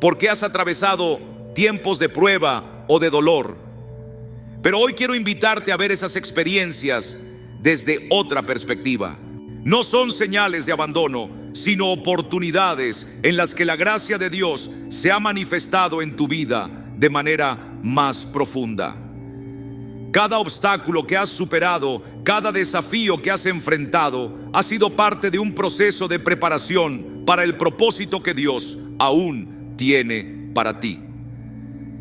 por qué has atravesado tiempos de prueba o de dolor. Pero hoy quiero invitarte a ver esas experiencias desde otra perspectiva. No son señales de abandono, sino oportunidades en las que la gracia de Dios se ha manifestado en tu vida de manera más profunda. Cada obstáculo que has superado, cada desafío que has enfrentado, ha sido parte de un proceso de preparación para el propósito que Dios aún tiene para ti.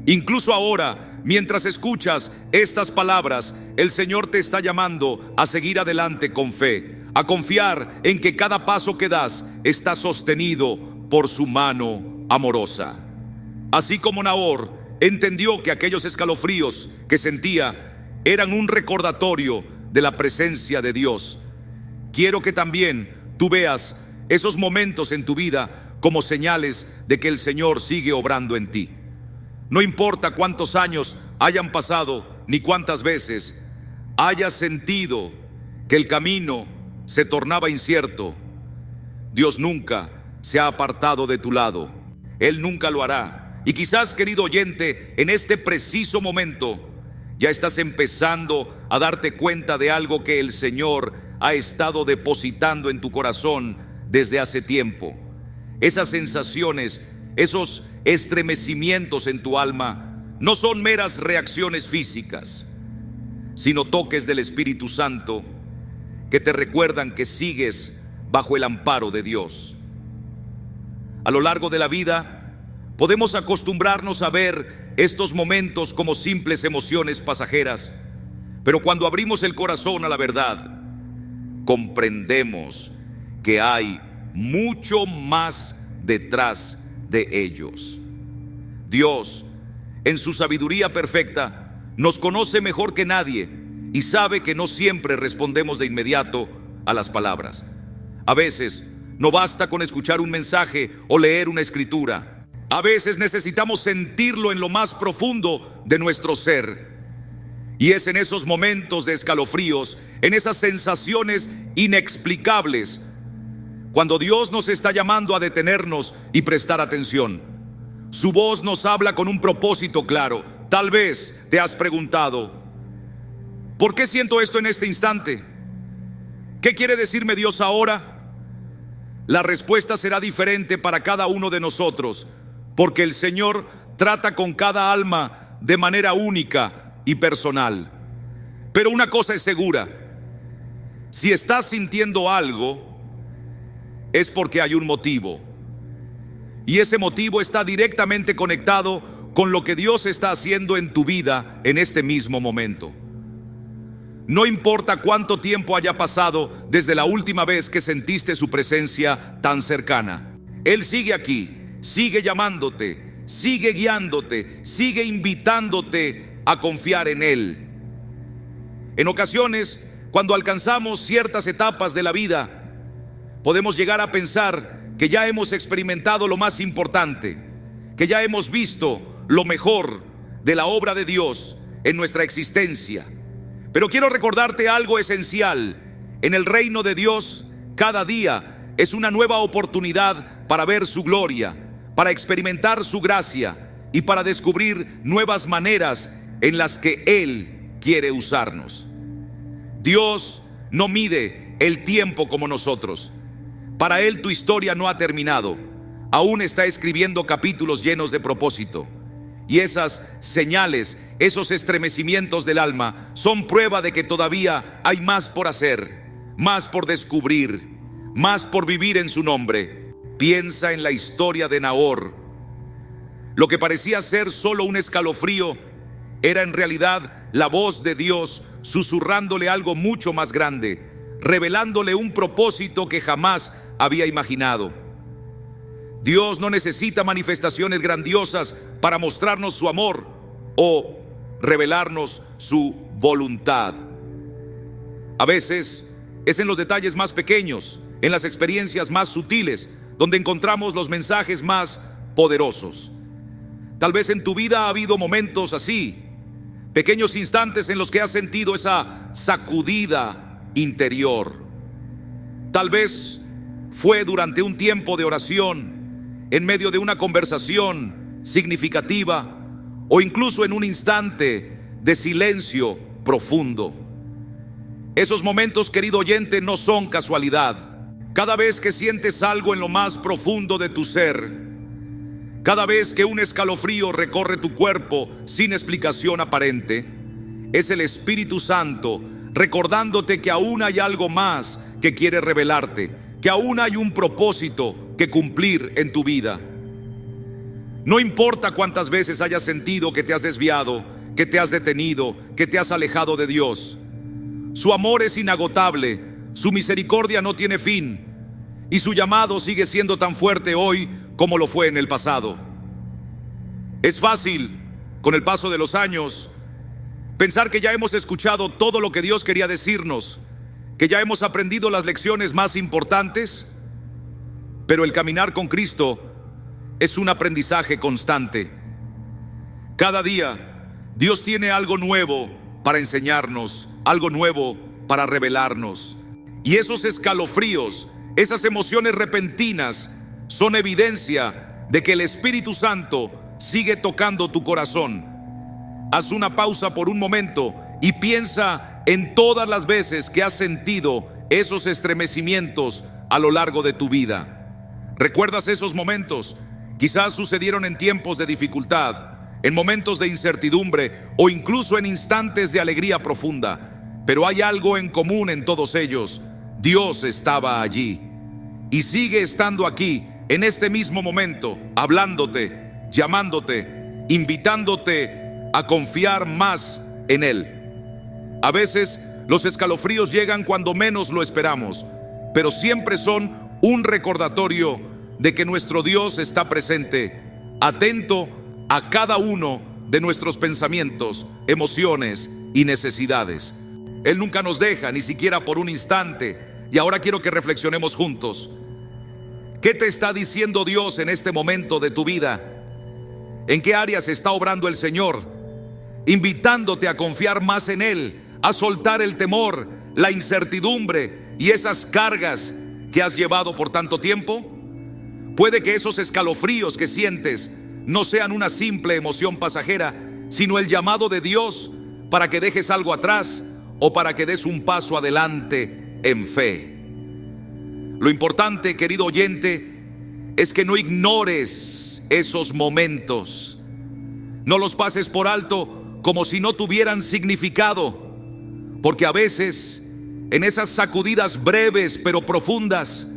Incluso ahora, mientras escuchas estas palabras, el Señor te está llamando a seguir adelante con fe, a confiar en que cada paso que das está sostenido por su mano amorosa. Así como Nahor entendió que aquellos escalofríos que sentía eran un recordatorio de la presencia de Dios, quiero que también tú veas esos momentos en tu vida como señales de que el Señor sigue obrando en ti. No importa cuántos años hayan pasado, ni cuántas veces hayas sentido que el camino se tornaba incierto, Dios nunca se ha apartado de tu lado. Él nunca lo hará. Y quizás, querido oyente, en este preciso momento ya estás empezando a darte cuenta de algo que el Señor ha estado depositando en tu corazón desde hace tiempo. Esas sensaciones, esos estremecimientos en tu alma, no son meras reacciones físicas, sino toques del Espíritu Santo que te recuerdan que sigues bajo el amparo de Dios. A lo largo de la vida, podemos acostumbrarnos a ver estos momentos como simples emociones pasajeras, pero cuando abrimos el corazón a la verdad, comprendemos que hay mucho más detrás de ellos. Dios, en su sabiduría perfecta, nos conoce mejor que nadie y sabe que no siempre respondemos de inmediato a las palabras. A veces no basta con escuchar un mensaje o leer una escritura. A veces necesitamos sentirlo en lo más profundo de nuestro ser. Y es en esos momentos de escalofríos, en esas sensaciones inexplicables, cuando Dios nos está llamando a detenernos y prestar atención. Su voz nos habla con un propósito claro. Tal vez te has preguntado, ¿por qué siento esto en este instante? ¿Qué quiere decirme Dios ahora? La respuesta será diferente para cada uno de nosotros, porque el Señor trata con cada alma de manera única y personal. Pero una cosa es segura: si estás sintiendo algo, es porque hay un motivo. Y ese motivo está directamente conectado con lo que Dios está haciendo en tu vida en este mismo momento. No importa cuánto tiempo haya pasado desde la última vez que sentiste su presencia tan cercana. Él sigue aquí. Sigue llamándote, sigue guiándote, sigue invitándote a confiar en Él. En ocasiones, cuando alcanzamos ciertas etapas de la vida, podemos llegar a pensar que ya hemos experimentado lo más importante, que ya hemos visto lo mejor de la obra de Dios en nuestra existencia. Pero quiero recordarte algo esencial. En el reino de Dios, cada día es una nueva oportunidad para ver su gloria, para experimentar su gracia y para descubrir nuevas maneras en las que Él quiere usarnos. Dios no mide el tiempo como nosotros. Para Él tu historia no ha terminado. Aún está escribiendo capítulos llenos de propósito. Y esas señales, esos estremecimientos del alma, son prueba de que todavía hay más por hacer, más por descubrir, más por vivir en su nombre. Piensa en la historia de Nahor. Lo que parecía ser solo un escalofrío era en realidad la voz de Dios susurrándole algo mucho más grande, revelándole un propósito que jamás había imaginado. Dios no necesita manifestaciones grandiosas para mostrarnos su amor o revelarnos su voluntad. A veces es en los detalles más pequeños, en las experiencias más sutiles, donde encontramos los mensajes más poderosos. Tal vez en tu vida ha habido momentos así, pequeños instantes en los que has sentido esa sacudida interior. Tal vez fue durante un tiempo de oración, en medio de una conversación significativa, o incluso en un instante de silencio profundo. Esos momentos, querido oyente, no son casualidad. Cada vez que sientes algo en lo más profundo de tu ser, cada vez que un escalofrío recorre tu cuerpo sin explicación aparente, es el Espíritu Santo recordándote que aún hay algo más que quiere revelarte, que aún hay un propósito que cumplir en tu vida. No importa cuántas veces hayas sentido que te has desviado, que te has detenido, que te has alejado de Dios. Su amor es inagotable, su misericordia no tiene fin, y su llamado sigue siendo tan fuerte hoy como lo fue en el pasado. Es fácil, con el paso de los años, pensar que ya hemos escuchado todo lo que Dios quería decirnos, que ya hemos aprendido las lecciones más importantes, pero el caminar con Cristo es un aprendizaje constante. Cada día, Dios tiene algo nuevo para enseñarnos, algo nuevo para revelarnos. Y esos escalofríos, esas emociones repentinas, son evidencia de que el Espíritu Santo sigue tocando tu corazón. Haz una pausa por un momento y piensa en todas las veces que has sentido esos estremecimientos a lo largo de tu vida. ¿Recuerdas esos momentos? Quizás sucedieron en tiempos de dificultad, en momentos de incertidumbre o incluso en instantes de alegría profunda. Pero hay algo en común en todos ellos. Dios estaba allí y sigue estando aquí en este mismo momento, hablándote, llamándote, invitándote a confiar más en Él. A veces los escalofríos llegan cuando menos lo esperamos, pero siempre son un recordatorio de que nuestro Dios está presente, atento a cada uno de nuestros pensamientos, emociones y necesidades. Él nunca nos deja, ni siquiera por un instante. Y ahora quiero que reflexionemos juntos. ¿Qué te está diciendo Dios en este momento de tu vida? ¿En qué áreas está obrando el Señor? Invitándote a confiar más en Él, a soltar el temor, la incertidumbre y esas cargas que has llevado por tanto tiempo. Puede que esos escalofríos que sientes no sean una simple emoción pasajera, sino el llamado de Dios para que dejes algo atrás o para que des un paso adelante en fe. Lo importante, querido oyente, es que no ignores esos momentos. No los pases por alto como si no tuvieran significado, porque a veces, en esas sacudidas breves pero profundas,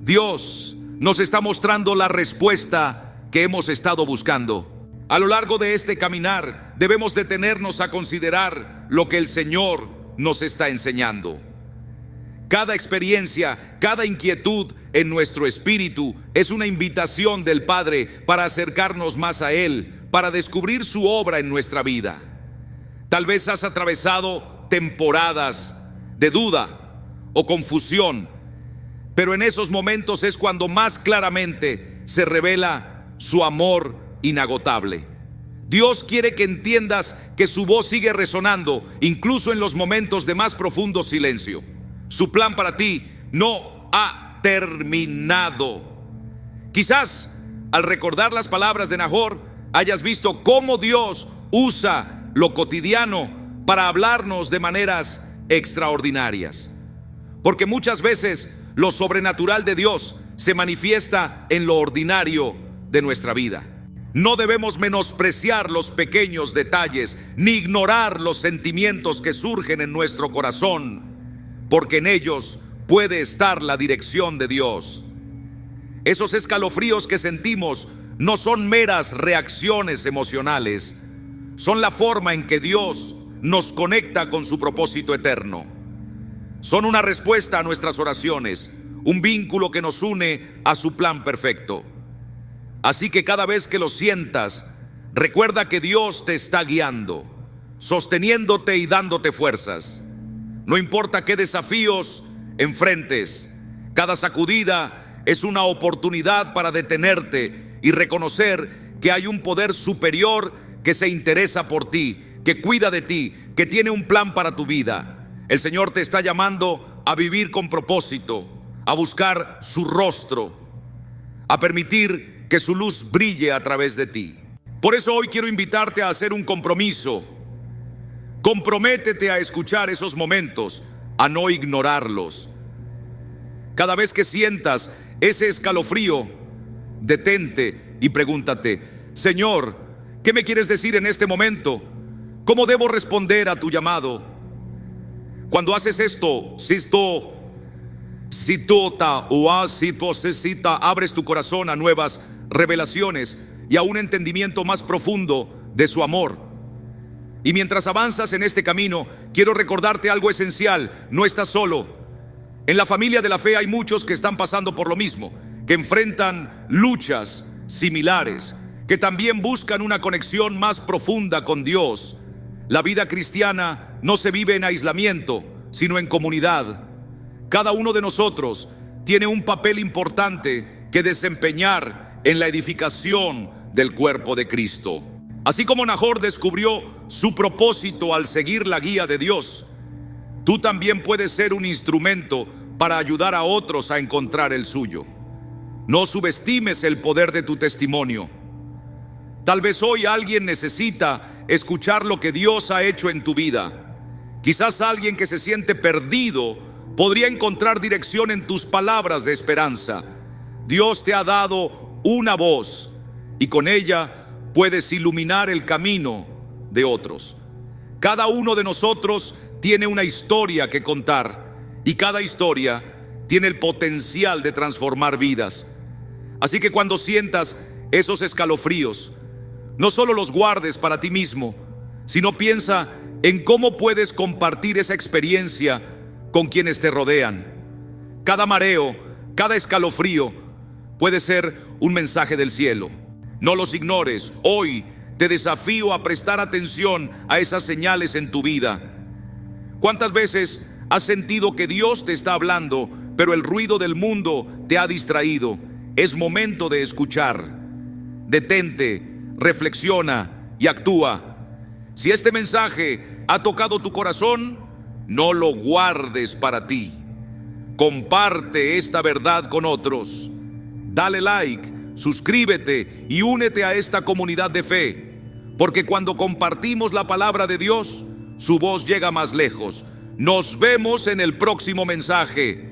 Dios nos está mostrando la respuesta que hemos estado buscando. A lo largo de este caminar, debemos detenernos a considerar lo que el Señor nos está enseñando. Cada experiencia, cada inquietud en nuestro espíritu es una invitación del Padre para acercarnos más a Él, para descubrir su obra en nuestra vida. Tal vez has atravesado temporadas de duda o confusión, pero en esos momentos es cuando más claramente se revela su amor inagotable. Dios quiere que entiendas que su voz sigue resonando, incluso en los momentos de más profundo silencio. Su plan para ti no ha terminado. Quizás al recordar las palabras de Nahor hayas visto cómo Dios usa lo cotidiano para hablarnos de maneras extraordinarias. Porque muchas veces lo sobrenatural de Dios se manifiesta en lo ordinario de nuestra vida. No debemos menospreciar los pequeños detalles, ni ignorar los sentimientos que surgen en nuestro corazón, porque en ellos puede estar la dirección de Dios. Esos escalofríos que sentimos no son meras reacciones emocionales, son la forma en que Dios nos conecta con su propósito eterno. Son una respuesta a nuestras oraciones, un vínculo que nos une a su plan perfecto. Así que cada vez que lo sientas, recuerda que Dios te está guiando, sosteniéndote y dándote fuerzas. No importa qué desafíos enfrentes, cada sacudida es una oportunidad para detenerte y reconocer que hay un poder superior que se interesa por ti, que cuida de ti, que tiene un plan para tu vida. El Señor te está llamando a vivir con propósito, a buscar su rostro, a permitir que su luz brille a través de ti. Por eso hoy quiero invitarte a hacer un compromiso Comprométete a escuchar esos momentos, a no ignorarlos. Cada vez que sientas ese escalofrío, detente y pregúntate: Señor, ¿qué me quieres decir en este momento? ¿Cómo debo responder a tu llamado? Cuando haces esto, abres tu corazón a nuevas revelaciones y a un entendimiento más profundo de su amor. Y mientras avanzas en este camino, quiero recordarte algo esencial: no estás solo. En la familia de la fe hay muchos que están pasando por lo mismo, que enfrentan luchas similares, que también buscan una conexión más profunda con Dios. La vida cristiana no se vive en aislamiento, sino en comunidad. Cada uno de nosotros tiene un papel importante que desempeñar en la edificación del cuerpo de Cristo. Así como Nahor descubrió su propósito al seguir la guía de Dios, tú también puedes ser un instrumento para ayudar a otros a encontrar el suyo. No subestimes el poder de tu testimonio. Tal vez hoy alguien necesita escuchar lo que Dios ha hecho en tu vida. Quizás alguien que se siente perdido podría encontrar dirección en tus palabras de esperanza. Dios te ha dado una voz y con ella puedes iluminar el camino de otros. Cada uno de nosotros tiene una historia que contar y cada historia tiene el potencial de transformar vidas. Así que cuando sientas esos escalofríos, no solo los guardes para ti mismo, sino piensa en cómo puedes compartir esa experiencia con quienes te rodean. Cada mareo, cada escalofrío puede ser un mensaje del cielo. No los ignores. Hoy te desafío a prestar atención a esas señales en tu vida. ¿Cuántas veces has sentido que Dios te está hablando, pero el ruido del mundo te ha distraído? Es momento de escuchar. Detente, reflexiona y actúa. Si este mensaje ha tocado tu corazón, no lo guardes para ti. Comparte esta verdad con otros. Dale like, suscríbete y únete a esta comunidad de fe, porque cuando compartimos la palabra de Dios, su voz llega más lejos. Nos vemos en el próximo mensaje.